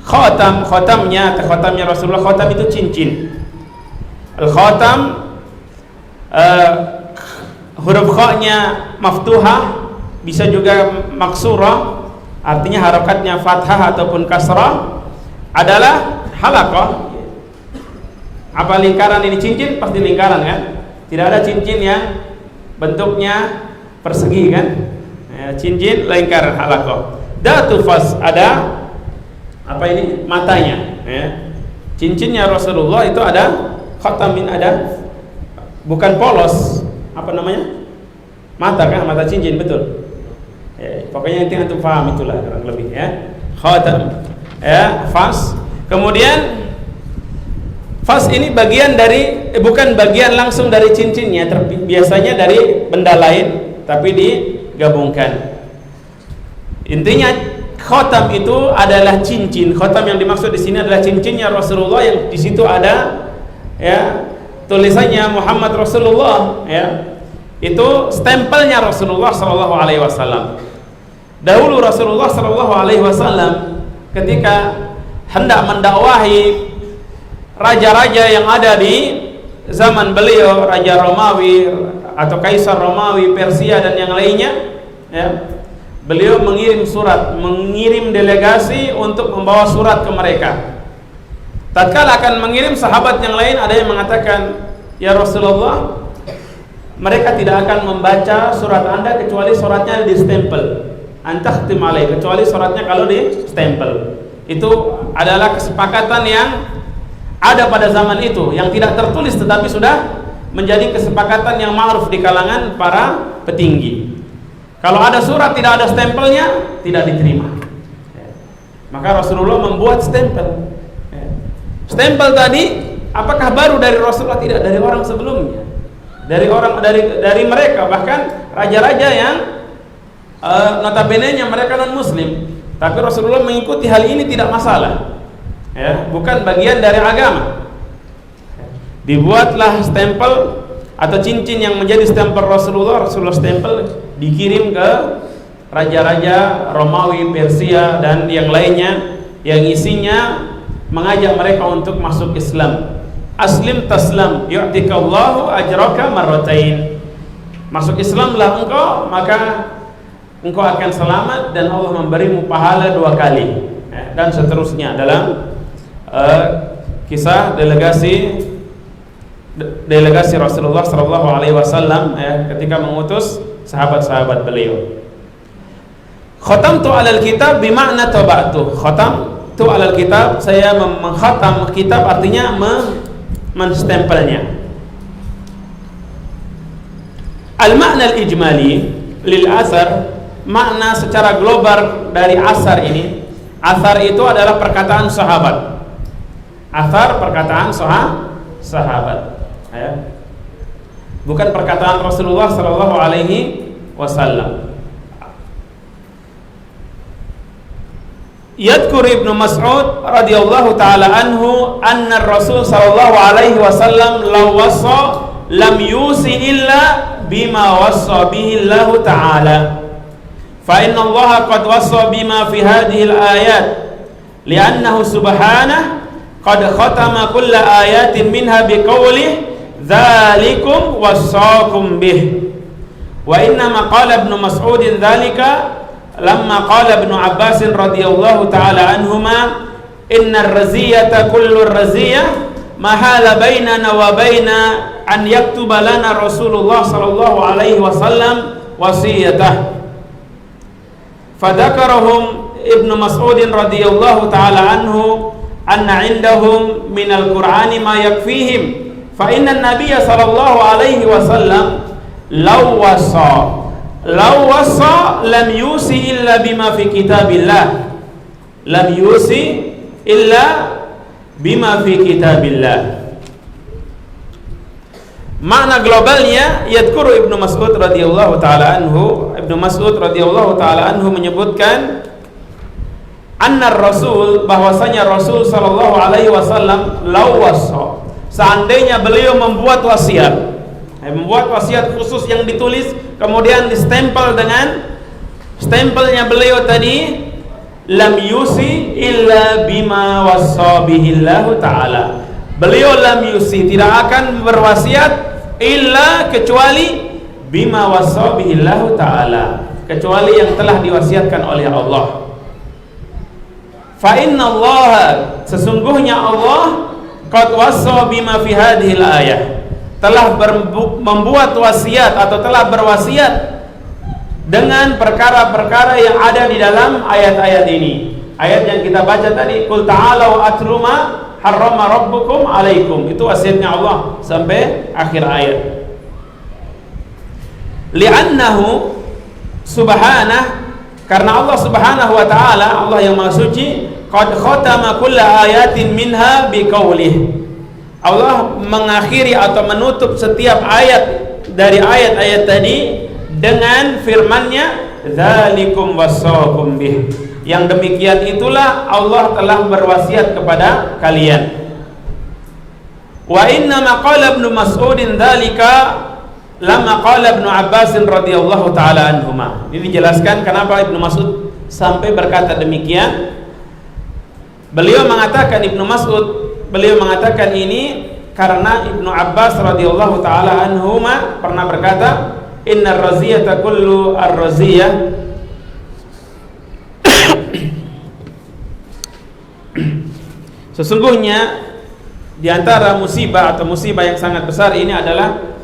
Khatamnya Rasulullah, khatam itu cincin. Al-khatam huruf kha-nya maftuhah, bisa juga maksurah, artinya harakatnya fathah ataupun kasrah, adalah halaqah. Apa lingkaran ini? Cincin pasti lingkaran kan? Tidak ada cincin yang bentuknya persegi kan? Cincin lingkaran, halaqah. Datu fas, ada apa ini? Matanya. Cincinnya Rasulullah itu ada khatamin, ada bukan polos, apa namanya? Mata kan? Mata cincin, betul. Pokoknya intinya antum paham itulah kurang lebih khatam, fas. Kemudian fas ini bagian dari bukan bagian langsung dari cincinnya, biasanya dari benda lain tapi digabungkan. Intinya khatam itu adalah cincin. Khatam yang dimaksud di sini adalah cincinnya Rasulullah, yang di situ ada tulisannya Muhammad Rasulullah, itu stempelnya Rasulullah sallallahu alaihi wasallam. Dahulu Rasulullah sallallahu alaihi wasallam ketika hendak mendakwahi raja-raja yang ada di zaman beliau, Raja Romawi atau Kaisar Romawi, Persia dan yang lainnya, beliau mengirim delegasi untuk membawa surat ke mereka. Tatkala akan mengirim, sahabat yang lain ada yang mengatakan, ya Rasulullah, mereka tidak akan membaca surat Anda kecuali suratnya di stempel. Antakhtim alaih, kecuali suratnya kalau di stempel. Itu adalah kesepakatan yang ada pada zaman itu, yang tidak tertulis tetapi sudah menjadi kesepakatan yang ma'ruf di kalangan para petinggi. Kalau ada surat tidak ada stempelnya, tidak diterima. Maka Rasulullah membuat stempel. Stempel tadi apakah baru dari Rasulullah? Tidak, dari orang sebelumnya. Dari mereka, bahkan raja-raja yang notabene-nya mereka non muslim. Tapi Rasulullah mengikuti hal ini tidak masalah. Bukan bagian dari agama. Dibuatlah stempel atau cincin yang menjadi stempel Rasulullah stempel dikirim ke raja-raja Romawi, Persia dan yang lainnya, yang isinya mengajak mereka untuk masuk Islam. Aslim taslam yu'tikallahu ajraka marratain. Masuk Islamlah engkau, maka engkau akan selamat dan Allah memberimu pahala 2 kali. Dan seterusnya dalam kisah delegasi Rasulullah sallallahu alaihi wasallam ketika mengutus sahabat-sahabat beliau. Khatamtu alal kitab bimakna taba'tu. Khatamtu alal kitab, saya mengkhatam kitab artinya menstempelnya. Al-makna al-ijmali lil asar, makna secara global dari asar ini. Asar itu adalah perkataan sahabat. Asar perkataan sahabat. Bukan perkataan Rasulullah sallallahu alaihi wasallam. Yadhkur Ibnu Mas'ud radhiyallahu taala anhu anna Rasul sallallahu alaihi wasallam law wassa lam yusi illa bima wassa bihi Allah taala. Fa inna Allah qad wassa bima fi hadhihi al-ayat li'annahu subhanahu qad khatama kulla ayatin minha biqawlihi dzalikum wassaakum bih. Wa inna ma qala Ibnu Mas'ud dzalika lamma qala Ibnu Abbas radhiyallahu ta'ala anhuma innar raziyata kullu raziyah mahala bainana wa baina an yaktuba lana Rasulullah sallallahu alaihi wasallam wasiyatah. Fadzakarahum Ibnu Mas'ud radhiyallahu ta'ala anhu anna indahum minal Qur'ani ma yakfihim fa inna an-nabiy sallallahu alaihi wasallam law wasa lam yusi illa bima fi kitabillah. Lam yusi illa bima fi kitabillah. Makna globalnya yadhkuru Ibnu Mas'ud radhiyallahu taala anhu. Ibnu Mas'ud radhiyallahu taala anhu menyebutkan anna Rasul, bahwasanya Rasul sallallahu alaihi wasallam law wasa, seandainya beliau membuat wasiat khusus yang ditulis kemudian distempel dengan stempelnya beliau tadi, lam yusi illa bima wassa bihi Allah taala. Beliau lam yusi, tidak akan berwasiat illa kecuali bima wassa bihi Allah taala, kecuali yang telah diwasiatkan oleh Allah. Fa inna Allah, sesungguhnya Allah qad wassa bima fi hadhihi al-ayah, telah membuat wasiat atau telah berwasiat dengan perkara-perkara yang ada di dalam ayat-ayat ini. Ayat yang kita baca tadi, qul ta'alau atlu ma harrama rabbukum alaikum, itu wasiatnya Allah sampai akhir ayat. Li'annahu subhanah, karena Allah subhanahu wa ta'ala, Allah yang maha suci, qad khatama kulla ayatin minha biqaulih, Allah mengakhiri atau menutup setiap ayat dari ayat-ayat tadi dengan firman-Nya, dzalikum wassaakum bih, yang demikian itulah Allah telah berwasiat kepada kalian. Wa inna ma qala Ibnu Mas'udin dzalika lamma qala Ibnu Abbas radhiyallahu taala anhuma. Ini dijelaskan kenapa Ibnu Mas'ud sampai berkata demikian. Beliau mengatakan ini karena Ibnu Abbas radhiyallahu taala anhuma pernah berkata, innar raziyata kullu ar-raziyah, sesungguhnya di antara musibah atau musibah yang sangat besar ini adalah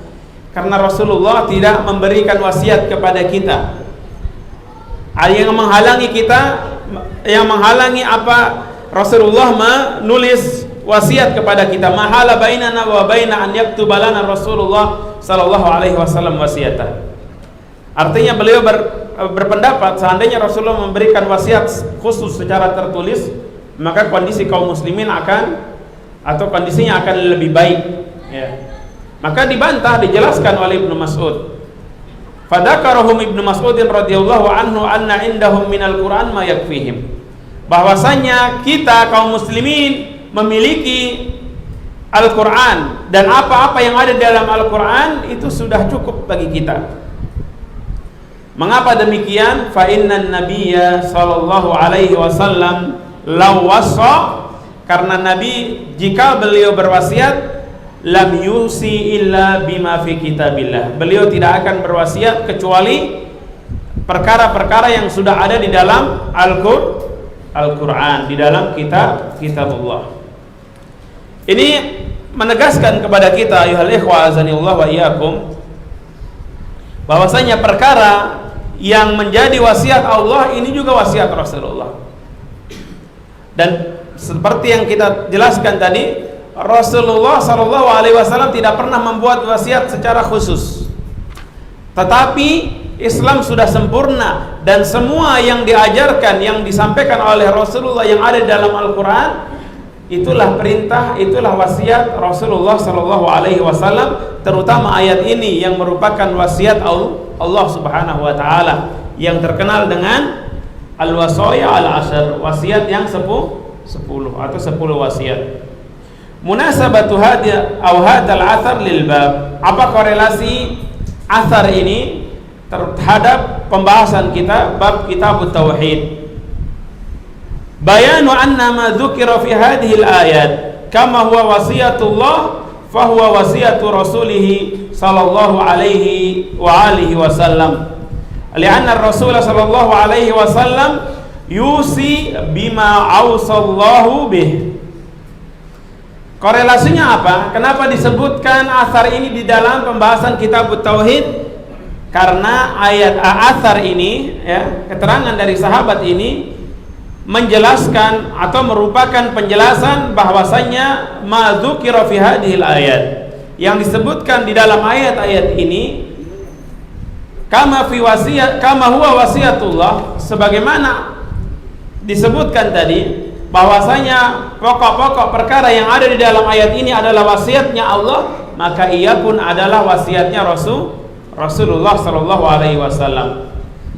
karena Rasulullah tidak memberikan wasiat kepada kita. Yang menghalangi kita, yang menghalangi apa Rasulullah menulis wasiat kepada kita, mahala bainana wa baina an yaktuba lana Rasulullah sallallahu alaihi wasallam wasiata. Artinya beliau berpendapat seandainya Rasulullah memberikan wasiat khusus secara tertulis, maka kondisi kaum muslimin kondisinya akan lebih baik, ya. Maka dibantah, dijelaskan oleh Ibnu Mas'ud. Fadakarahum Ibnu Mas'ud radhiyallahu anhu anna indahum minal Qur'an ma yakfihim. Bahwasanya kita kaum muslimin memiliki Al-Qur'an, dan apa-apa yang ada dalam Al-Qur'an itu sudah cukup bagi kita. Mengapa demikian? Fa innan nabiyya sallallahu alaihi wasallam law wasa, karena Nabi jika beliau berwasiat, lam yusi illa bima fi kitabillah, beliau tidak akan berwasiat kecuali perkara-perkara yang sudah ada di dalam Al-Quran, di dalam kitabullah. Ini menegaskan kepada kita, ayuhal ikhwa azanillah wa iyyakum, bahwasanya perkara yang menjadi wasiat Allah ini juga wasiat Rasulullah. Dan seperti yang kita jelaskan tadi, Rasulullah sallallahu alaihi wasallam tidak pernah membuat wasiat secara khusus. Tetapi Islam sudah sempurna, dan semua yang diajarkan, yang disampaikan oleh Rasulullah yang ada dalam Al-Quran, itulah perintah, itulah wasiat Rasulullah sallallahu alaihi wasallam. Terutama ayat ini yang merupakan wasiat Allah subhanahu wa ta'ala, yang terkenal dengan Al-Wasaya Al-Ashar, wasiat yang 10 atau 10 wasiat. Munasabatu hadzal athar lil bab. Apa korelasi athar ini terhadap pembahasan kita bab kitab tauhid? Bayanu anna ma dzukira fi hadhihi al-ayat kama huwa wasiyatullah fa huwa wasiyatu rasulih sallallahu alaihi wa alihi wasallam. Li'anna ar-rasul sallallahu alaihi wasallam yusi bima awsallahu bih. Korelasinya apa? Kenapa disebutkan asar ini di dalam pembahasan kitab tauhid? Karena ayat asar ini, ya, keterangan dari sahabat ini menjelaskan atau merupakan penjelasan bahwasanya ma dzukira fi hadhil ayat, yang disebutkan di dalam ayat-ayat ini, kama huwa wasiyatullah, sebagaimana disebutkan tadi, bahwasanya pokok-pokok perkara yang ada di dalam ayat ini adalah wasiatnya Allah, maka ia pun adalah wasiatnya Rasulullah sallallahu alaihi wasallam.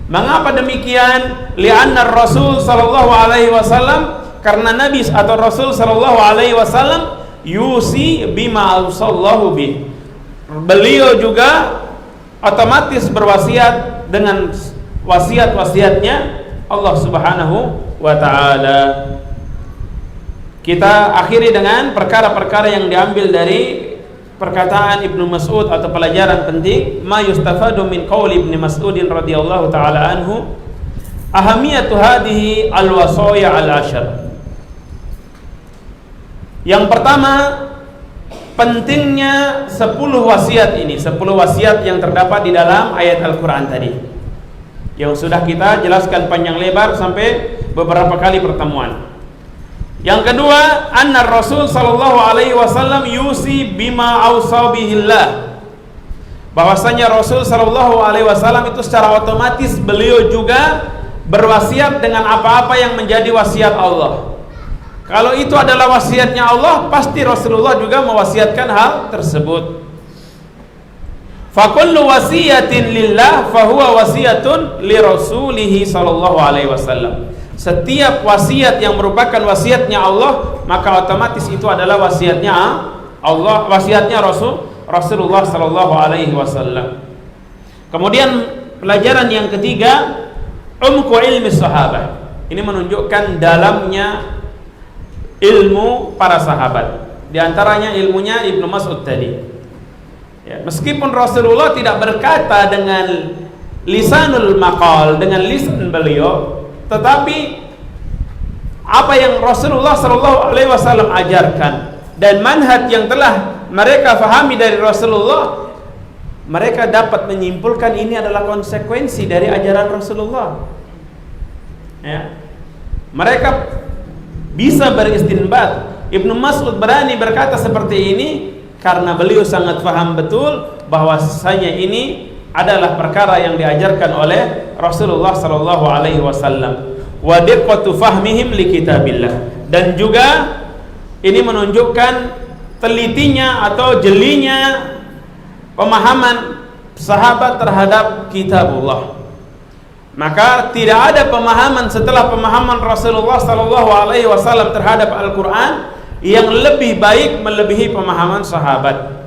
Mengapa demikian? Li'anna Rasul sallallahu alaihi wasallam, karena Nabi atau Rasul sallallahu alaihi wasallam yusi bima ausallahu bih. Beliau juga otomatis berwasiat dengan wasiat-wasiatnya Allah Subhanahu wa taala. Kita akhiri dengan perkara-perkara yang diambil dari perkataan Ibnu Mas'ud atau pelajaran penting, ma yustafadu min qauli Ibnu Mas'ud radhiyallahu taala anhu, ahamiyatu hadhihi al-wasaya al-ashar. Yang pertama, pentingnya 10 wasiat ini, 10 wasiat yang terdapat di dalam ayat Al-Qur'an tadi, yang sudah kita jelaskan panjang lebar sampai beberapa kali pertemuan. Yang kedua, anna Rasul sallallahu alaihi wasallam yusi bima ausa bihillah, bahwasanya Rasul sallallahu alaihi wasallam itu secara otomatis beliau juga berwasiat dengan apa-apa yang menjadi wasiat Allah. Kalau itu adalah wasiatnya Allah, pasti Rasulullah juga mewasiatkan hal tersebut. Fa kullu wasiyatin lillah fa huwa wasiyatun li Rasulih sallallahu alaihi wasallam. Setiap wasiat yang merupakan wasiatnya Allah, maka otomatis itu adalah wasiatnya Allah, wasiatnya Rasulullah sallallahu alaihi wasallam. Kemudian pelajaran yang ketiga, umku ilmi sahabat. Ini menunjukkan dalamnya ilmu para sahabat. Di antaranya ilmunya Ibnu Mas'ud tadi. Ya, meskipun Rasulullah tidak berkata dengan lisanul maqal, dengan lisan beliau, tetapi apa yang Rasulullah sallallahu alaihi wasallam ajarkan dan manhaj yang telah mereka fahami dari Rasulullah, mereka dapat menyimpulkan ini adalah konsekuensi dari ajaran Rasulullah. Ya. Mereka bisa beristinbat Ibnu Mas'ud berani berkata seperti ini karena beliau sangat paham betul bahwasanya ini adalah perkara yang diajarkan oleh Rasulullah sallallahu alaihi wasallam. Wa diqqatu fahmihim li kitabillah. Dan juga ini menunjukkan telitinya atau jelinya pemahaman sahabat terhadap kitabullah. Maka tidak ada pemahaman setelah pemahaman Rasulullah sallallahu alaihi wasallam terhadap Al-Qur'an yang lebih baik melebihi pemahaman sahabat.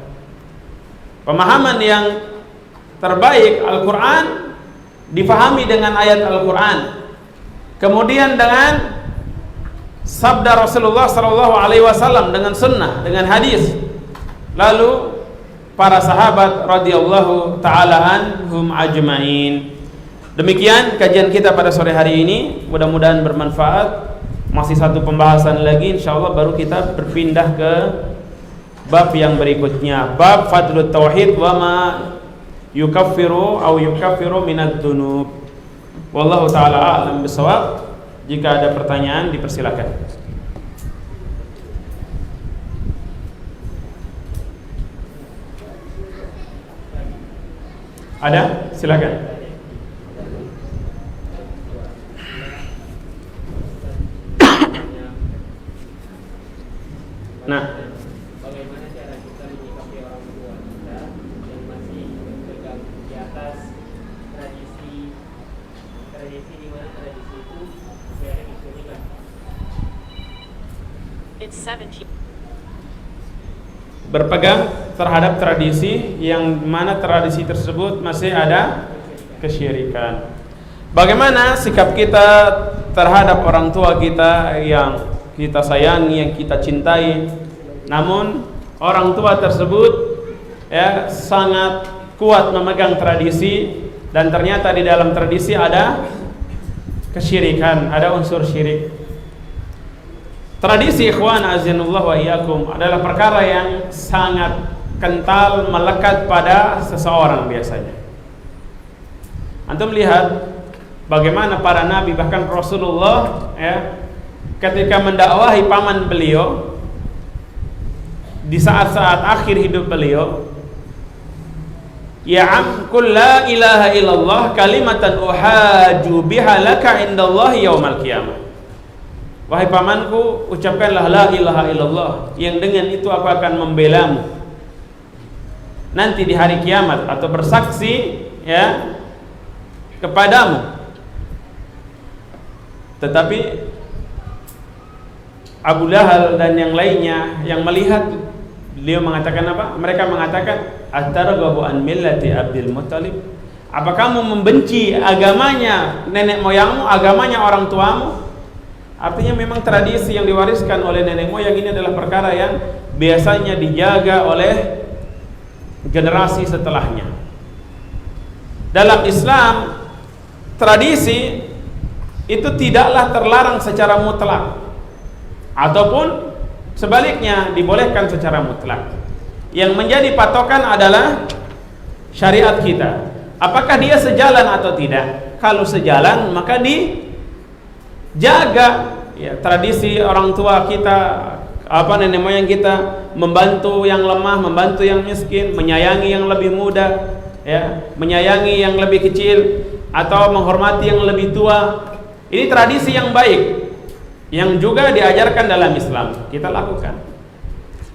Pemahaman yang terbaik Al-Qur'an difahami dengan ayat Al-Qur'an, kemudian dengan sabda Rasulullah sallallahu alaihi wasallam, dengan sunnah, dengan hadis, lalu para sahabat radhiyallahu taala anhum ajmain. Demikian kajian kita pada sore hari ini, mudah-mudahan bermanfaat. Masih satu pembahasan lagi, insyaallah baru kita berpindah ke bab yang berikutnya, bab fadlut tauhid wa ma yukaffiru au yukaffiru minad dzunub. Wallahu taala a'lam bishawab. Jika ada pertanyaan dipersilakan. Ada? Silakan. Nah, bagaimana cara kita menyikapi orang tua kita yang masih berpegang di atas tradisi di mana tradisi itu sering disulikan. It's 17. berpegang terhadap tradisi yang mana tradisi tersebut masih ada kesyirikan. Bagaimana sikap kita terhadap orang tua kita yang kita sayangi, yang kita cintai, namun orang tua tersebut ya sangat kuat memegang tradisi, dan ternyata di dalam tradisi ada kesyirikan, ada unsur syirik. Tradisi, ikhwan azinullah wa iyyakum, adalah perkara yang sangat kental melekat pada seseorang biasanya. Antum lihat bagaimana para nabi, bahkan Rasulullah ya, ketika mendakwahi paman beliau di saat-saat akhir hidup beliau, ya am qul la ilaha illallah kalimatan uhaju biha laka indallahi yaumal qiyamah. Wahai pamanku, ucapkanlah la ilaha illallah, yang dengan itu aku akan membelamu nanti di hari kiamat, atau bersaksi ya kepadamu. Tetapi Abu Lahal dan yang lainnya yang melihat beliau mengatakan apa? Mereka mengatakan, at-targhabu an millati Abdul Muttalib? Apa kamu membenci agamanya nenek moyangmu, agamanya orang tuamu? Artinya memang tradisi yang diwariskan oleh nenek moyang ini adalah perkara yang biasanya dijaga oleh generasi setelahnya. Dalam Islam, tradisi itu tidaklah terlarang secara mutlak, ataupun sebaliknya dibolehkan secara mutlak. Yang menjadi patokan adalah syariat kita. Apakah dia sejalan atau tidak? Kalau sejalan maka dijaga ya, tradisi orang tua kita, nenek moyang kita, membantu yang lemah, membantu yang miskin, menyayangi yang lebih muda, ya, menyayangi yang lebih kecil, atau menghormati yang lebih tua. Ini tradisi yang baik yang juga diajarkan dalam Islam, kita lakukan.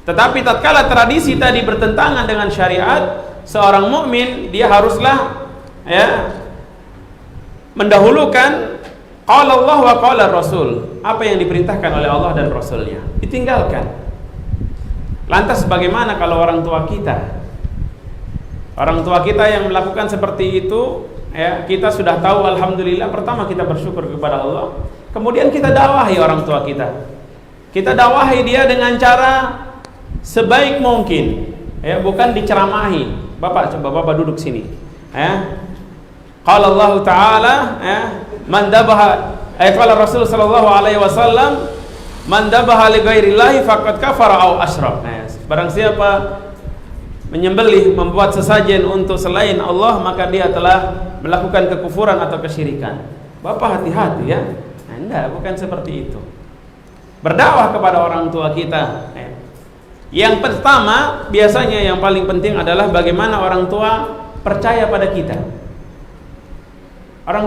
Tetapi tatkala tradisi tadi bertentangan dengan syariat, seorang mukmin dia haruslah ya mendahulukan qala Allah wa qala Rasul, apa yang diperintahkan oleh Allah dan Rasulnya ditinggalkan. Lantas bagaimana kalau orang tua kita yang melakukan seperti itu ya, kita sudah tahu, alhamdulillah, pertama kita bersyukur kepada Allah, kemudian kita dakwahi orang tua kita. Kita dakwahi dia dengan cara sebaik mungkin ya, bukan diceramahi. Bapak, coba Bapak duduk sini ya. Qala Allah Ta'ala ya, man dabaha, qala Rasul sallallahu alaihi wasallam, man dabaha li ghairillahi faqad kafara au asyraf. Barang siapa menyembelih, membuat sesajen untuk selain Allah, maka dia telah melakukan kekufuran atau kesyirikan. Bapak hati-hati ya. Enggak, bukan seperti itu. berdakwah kepada orang tua kita. Yang pertama, biasanya yang paling penting adalah bagaimana orang tua percaya pada kita. Orang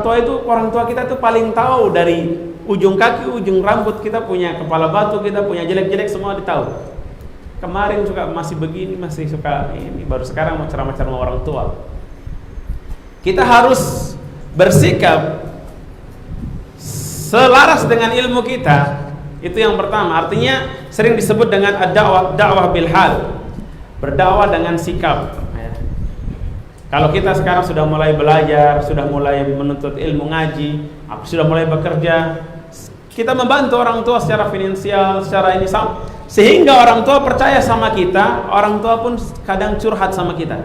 tua kita tuh paling tahu dari ujung kaki, ujung rambut. Kita punya kepala batu, kita punya jelek-jelek, semua ditahu. Kemarin suka masih begini, masih suka ini, baru sekarang mau ceramah-ceramah orang tua. Kita harus bersikap selaras dengan ilmu kita. Itu yang pertama. Artinya sering disebut dengan dakwah bil hal, berdakwah dengan sikap. Kalau kita sekarang sudah mulai belajar, sudah mulai menuntut ilmu ngaji, sudah mulai bekerja, kita membantu orang tua secara finansial, secara ini, sehingga orang tua percaya sama kita. Orang tua pun kadang curhat sama kita.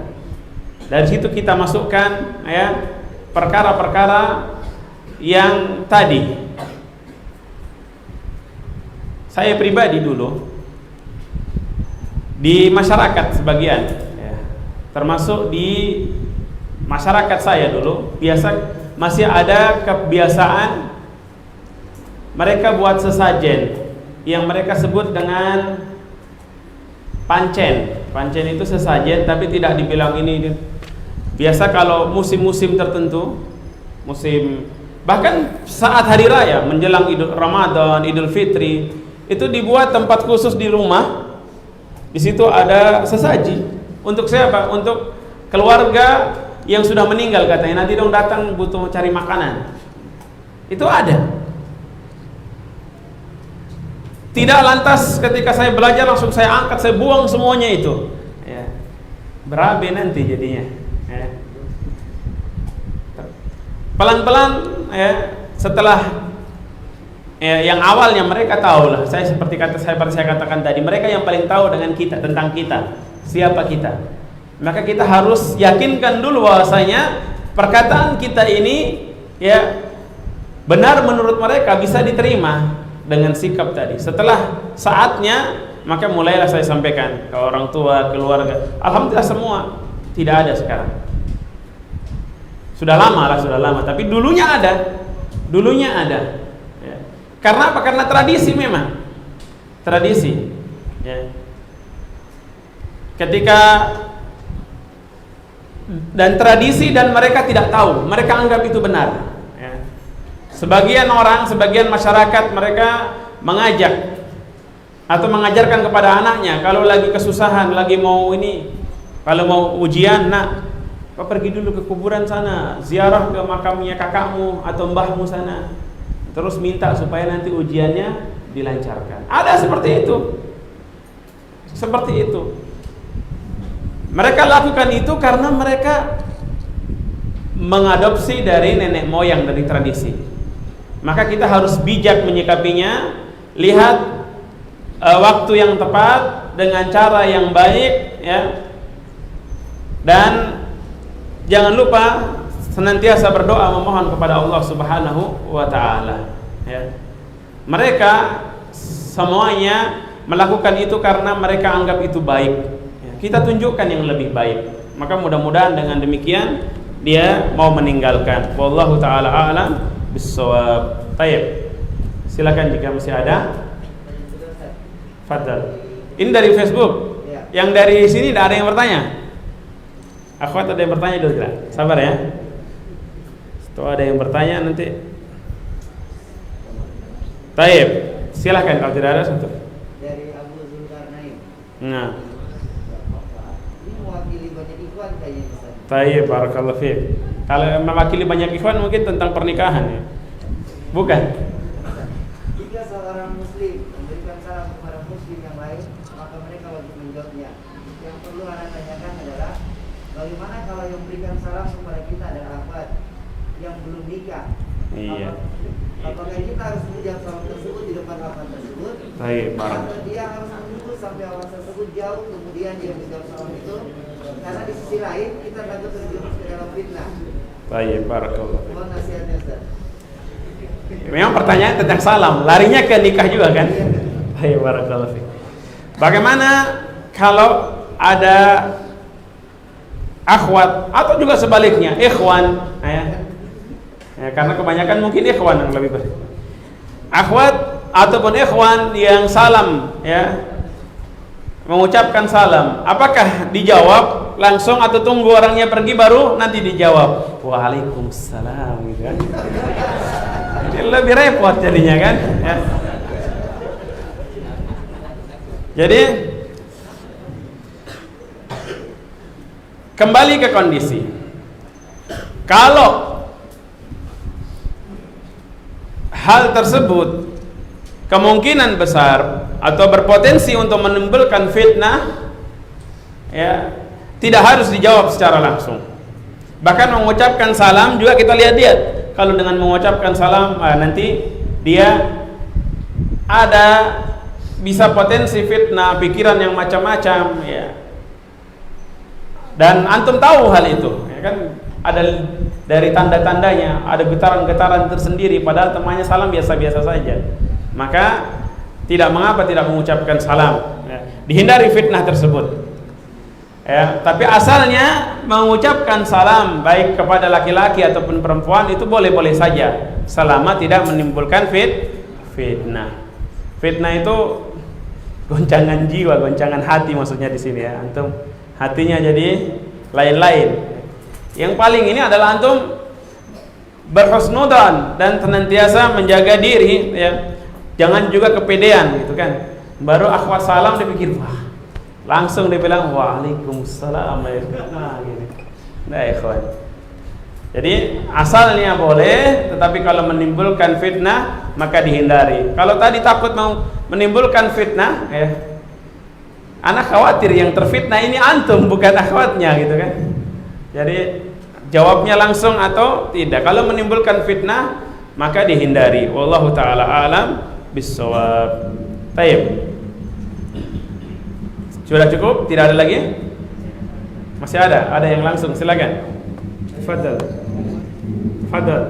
Dari situ kita masukkan perkara-perkara yang tadi. Saya pribadi dulu di masyarakat sebagian, termasuk di masyarakat saya dulu, masih ada kebiasaan mereka buat sesajen yang mereka sebut dengan pancen. Pancen itu sesajen, tapi tidak dibilang ini. Biasa kalau musim-musim tertentu, bahkan saat hari raya menjelang Idul Ramadan, Idul Fitri, itu dibuat tempat khusus di rumah. Di situ ada sesaji. Untuk siapa? Untuk keluarga yang sudah meninggal katanya. Nanti dong datang butuh cari makanan. Itu ada. Tidak lantas ketika saya belajar langsung saya angkat, saya buang semuanya itu. Berabe nanti jadinya. Pelan-pelan setelah yang awalnya mereka tahu lah, seperti saya katakan tadi, mereka yang paling tahu dengan kita, tentang kita, siapa kita. Maka kita harus yakinkan dulu bahwasanya perkataan kita ini benar menurut mereka, bisa diterima dengan sikap tadi. Setelah saatnya, maka mulailah saya sampaikan ke orang tua, keluarga. Alhamdulillah semua tidak ada sekarang. Sudah lama, tapi dulunya ada. Karena apa? Karena tradisi memang. Tradisi. Ketika dan tradisi dan mereka tidak tahu, mereka anggap itu benar. Sebagian orang, sebagian masyarakat mereka mengajak atau mengajarkan kepada anaknya kalau lagi kesusahan, lagi mau ini, kalau mau ujian, nak, kau pergi dulu ke kuburan sana, ziarah ke makamnya kakakmu atau mbahmu sana, terus minta supaya nanti ujiannya dilancarkan. Ada seperti itu. Seperti itu. Mereka lakukan itu karena mereka mengadopsi dari nenek moyang, dari tradisi. Maka kita harus bijak menyikapinya. Lihat waktu yang tepat dengan cara yang baik, dan jangan lupa senantiasa berdoa memohon kepada Allah Subhanahu wa taala. Mereka semuanya melakukan itu karena mereka anggap itu baik. Kita tunjukkan yang lebih baik. Maka mudah-mudahan dengan demikian dia mau meninggalkan. Wallahu taala a'lam bissawab. Baik. Silakan jika masih ada. Fadal. Ini dari Facebook. Yang dari sini tidak ada yang bertanya. Akhwat ada yang bertanya dulu tidak? Sabar ya. Setelah ada yang bertanya nanti. Baik. Silakan kalau tidak ada satu. Dari Abu Zulkarnain. Nah. Ini mewakili banyak ikhwan kayaknya. Baik, barakallahu fiik. Kalau mewakili banyak ikhwan mungkin tentang pernikahan ya. Bukan. Jika seorang muslim memberikan salam kepada muslim yang lain, maka mereka wajib menjawabnya. Yang perlu anda tanyakan adalah bagaimana kalau yang memberikan salam kepada kita adalah akhwat yang belum nikah? Iya. Apakah kita harus menjawab salam tersebut di depan akhwat tersebut? Baik, Atau dia harus menunggu sampai akhwat tersebut jauh kemudian dia menjawab salam itu? Karena di sisi lain kita takut terjerumus ke dalam fitnah. Baik, barakallahu. Mohon nasihatnya, Ustaz. Memang pertanyaan tentang salam, larinya ke nikah juga kan? Baik, barakallahu fiik. Bagaimana kalau ada akhwat atau juga sebaliknya, ikhwan, karena kebanyakan mungkin ikhwan yang lebih baik. Akhwat ataupun ikhwan yang salam, ya, mengucapkan salam, apakah dijawab langsung atau tunggu orangnya pergi baru nanti dijawab? Waalaikumsalam, gitu kan? Jadi lebih repot jadinya kan? Ya. Jadi kembali ke kondisi. Kalau hal tersebut kemungkinan besar atau berpotensi untuk menimbulkan fitnah, ya, tidak harus dijawab secara langsung. Bahkan mengucapkan salam juga kita lihat-lihat. Kalau dengan mengucapkan salam, nanti dia ada bisa potensi fitnah, pikiran yang macam-macam, ya. Dan antum tahu hal itu, ya kan? Ada dari tanda-tandanya, ada getaran-getaran tersendiri. Padahal temannya salam biasa-biasa saja. Maka tidak mengapa tidak mengucapkan salam, ya. Dihindari fitnah tersebut, ya. Tapi asalnya mengucapkan salam baik kepada laki-laki ataupun perempuan itu boleh-boleh saja selama tidak menimbulkan fitnah. Fitnah itu goncangan jiwa, goncangan hati maksudnya di sini, ya. Antum hatinya jadi lain-lain. Yang paling ini adalah antum berhusnudzan dan senantiasa menjaga diri, ya. Jangan juga kepedean gitu kan. Baru akhwat salam dipikir, wah, langsung dia bilang waalaikumsalam, nah gini. Nah, ikhwan. Jadi asalnya boleh, tetapi kalau menimbulkan fitnah maka dihindari. Kalau tadi takut mau menimbulkan fitnah, ya, anak khawatir yang terfitnah ini antum bukan akhwatnya gitu kan. Jadi jawabnya langsung atau tidak. Kalau menimbulkan fitnah maka dihindari. Wallahu taala alam bissawab. Baik. Sudah cukup? Tidak ada lagi? Masih ada? Ada yang langsung, silakan. Tafadhal. Tafadhal.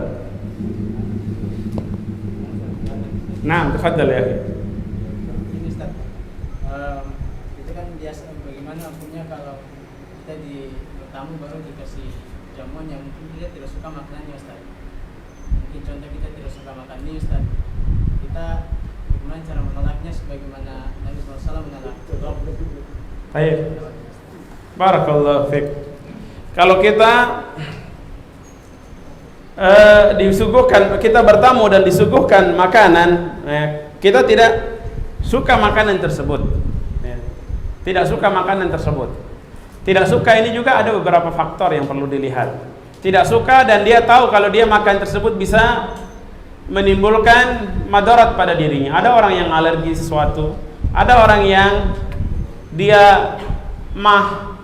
Nah, tafadhal ya. Ini Ustaz, itu kan biasa bagaimana punya kalau kita di tamu baru dikasih jamuan yang mungkin kita tidak suka makanannya, Ustaz. Mungkin contoh kita tidak suka makan mie, Ustaz. Kita bagaimana cara menolaknya sebagaimana Nabi SAW menolak? Baik. Barakallahu fiik. Kalau kita disuguhkan, kita bertamu dan disuguhkan makanan, kita tidak suka makanan tersebut, ya. Tidak suka makanan tersebut. Tidak suka ini juga ada beberapa faktor yang perlu dilihat. Tidak suka dan dia tahu kalau dia makan tersebut bisa menimbulkan madarat pada dirinya. Ada orang yang alergi sesuatu, ada orang yang dia mah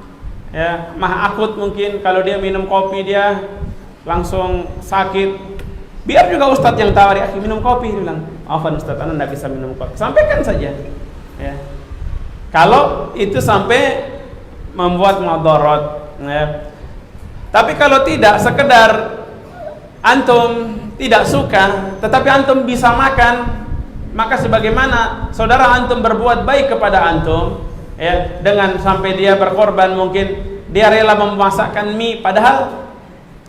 akut, mungkin kalau dia minum kopi dia langsung sakit. Biar juga ustadz yang tawari, akhi minum kopi, dia bilang, "Afan ustadz, anda tidak bisa minum kopi." Sampaikan saja, ya. Kalau itu sampai membuat madarat, ya. Tapi kalau tidak, sekedar antum tidak suka tetapi antum bisa makan, maka sebagaimana saudara antum berbuat baik kepada antum, ya, dengan sampai dia berkorban, mungkin dia rela memasakkan mie padahal,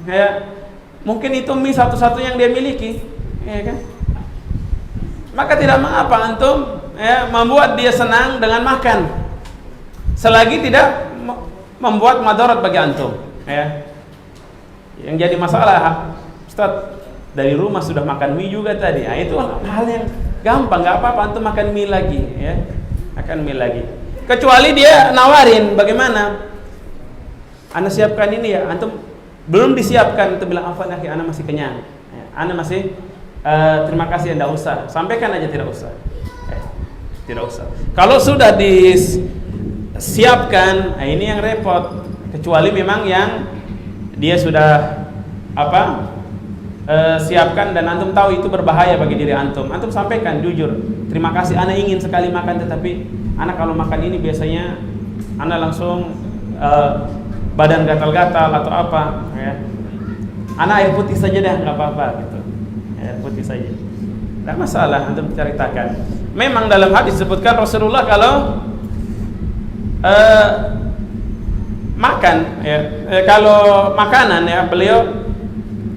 ya, mungkin itu mie satu-satunya yang dia miliki, ya kan? Maka tidak mengapa antum, ya, membuat dia senang dengan makan selagi tidak membuat madarat bagi antum, ya. Yang jadi masalah, Ustaz, dari rumah sudah makan mie juga tadi. Nah, itu hal yang gampang, nggak apa-apa antum makan mie lagi, ya. Makan mie lagi. Kecuali dia nawarin, bagaimana? Anda siapkan ini ya, antum belum disiapkan, itu bilang, "Afan akhi, ana masih kenyang. Ya, ana masih terima kasih, enggak usah." Sampaikan aja tidak usah. Tidak usah. Kalau sudah disiapkan, nah ini yang repot. Kecuali memang yang dia sudah siapkan dan antum tahu itu berbahaya bagi diri antum. Antum sampaikan jujur, "Terima kasih, ana ingin sekali makan, tetapi ana kalau makan ini biasanya ana langsung badan gatal-gatal atau apa, ya. Ana air putih saja dah, nggak apa-apa," gitu. Air putih saja, nggak masalah, antum ceritakan. Memang dalam hadis disebutkan Rasulullah kalau makan, ya, kalau makanan, ya, beliau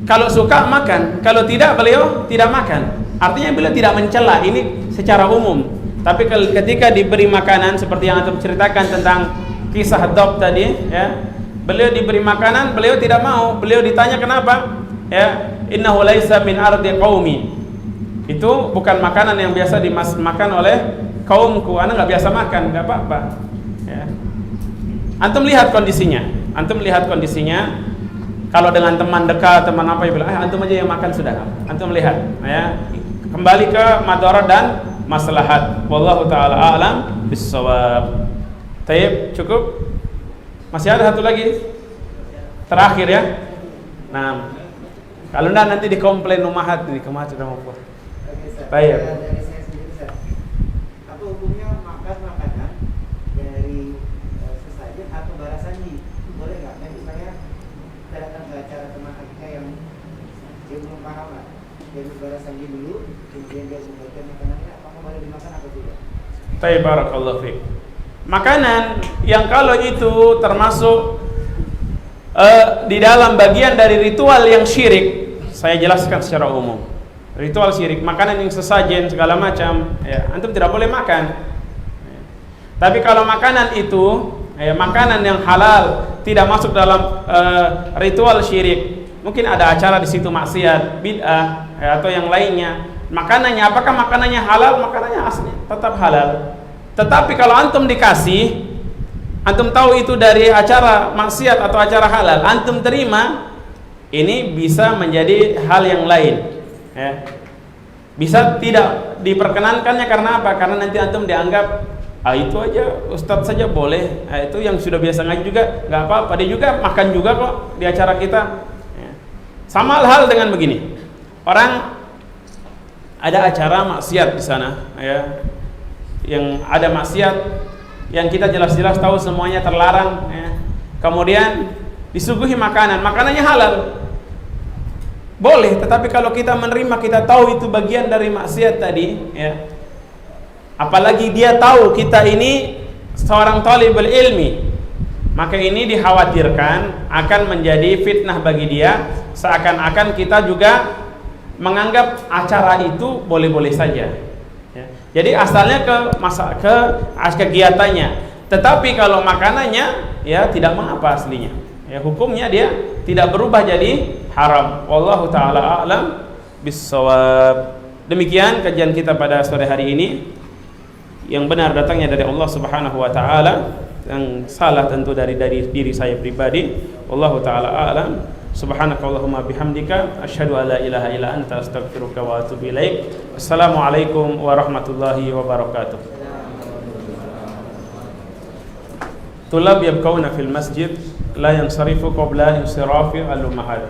kalau suka makan, kalau tidak beliau tidak makan. Artinya beliau tidak mencela, ini secara umum. Tapi ketika diberi makanan seperti yang antum ceritakan tentang kisah Dob tadi, ya, beliau diberi makanan, beliau tidak mau. Beliau ditanya kenapa? Ya, innahu laisa min ardi qaumi. Itu bukan makanan yang biasa dimakan oleh kaumku. Ana nggak biasa makan, nggak apa-apa. Ya. Antum lihat kondisinya. Kalau dengan teman dekat, teman apa, ya bilang, antum aja yang makan sudah. Antum lihat, ya. Kembali ke madarat dan maslahat. Wallahu taala a'lam bissawab. Taib, cukup? Masih ada satu lagi? Terakhir ya. Nah, kalau enggak nanti dikomplain umahat nih, kemarin sudah mau puas. Baik. Dari saya sendiri, Ustaz. Apa hukumnya makan makanan dari sesajen atau barasanji? Boleh nggak? Nanti saya datang ke acara teman kita yang dia belum paham lah. Dia barasanji dulu, kemudian dia membagikan makanannya. Apakah boleh dimakan atau tidak? Baik, barakallahu fiik. Makanan yang kalau itu termasuk di dalam bagian dari ritual yang syirik, saya jelaskan secara umum. Ritual syirik, makanan yang sesajen segala macam, ya, antum tidak boleh makan. Tapi kalau makanan itu, ya, makanan yang halal, tidak masuk dalam ritual syirik, mungkin ada acara di situ maksiat, bid'ah, ya, atau yang lainnya. Makanannya, apakah makanannya halal? Makanannya asli tetap halal. Tetapi kalau antum dikasih, antum tahu itu dari acara maksiat atau acara halal, antum terima, ini bisa menjadi hal yang lain. Ya. Bisa tidak diperkenankannya karena apa? Karena nanti antum dianggap itu aja ustadz saja boleh, itu yang sudah biasa ngaji juga nggak apa-apa, dia juga makan juga kok di acara kita. Ya. Sama hal dengan begini, orang ada acara maksiat di sana, ya, yang ada maksiat yang kita jelas-jelas tahu semuanya terlarang, ya. Kemudian disuguhi makanannya halal. Boleh, tetapi kalau kita menerima, kita tahu itu bagian dari maksiat tadi, ya. Apalagi dia tahu kita ini seorang talibul ilmi, maka ini dikhawatirkan akan menjadi fitnah bagi dia, seakan-akan kita juga menganggap acara itu boleh-boleh saja. Ya. Jadi asalnya ke kegiatannya, tetapi kalau makanannya, ya, tidak mengapa aslinya. Ya, hukumnya dia tidak berubah jadi haram. Wallahu taala a'lam bissawab. Demikian kajian kita pada sore hari ini. Yang benar datangnya dari Allah Subhanahu wa taala, yang salah tentu dari diri saya pribadi. Wallahu taala a'lam. Subhanakallahumma bihamdika asyhadu an la ilaha illa anta astaghfiruka wa atubu ilaik. Assalamualaikum warahmatullahi wabarakatuh. Tulab yabqawna fil masjid la yansarifu qabla insirafi al-ummahat.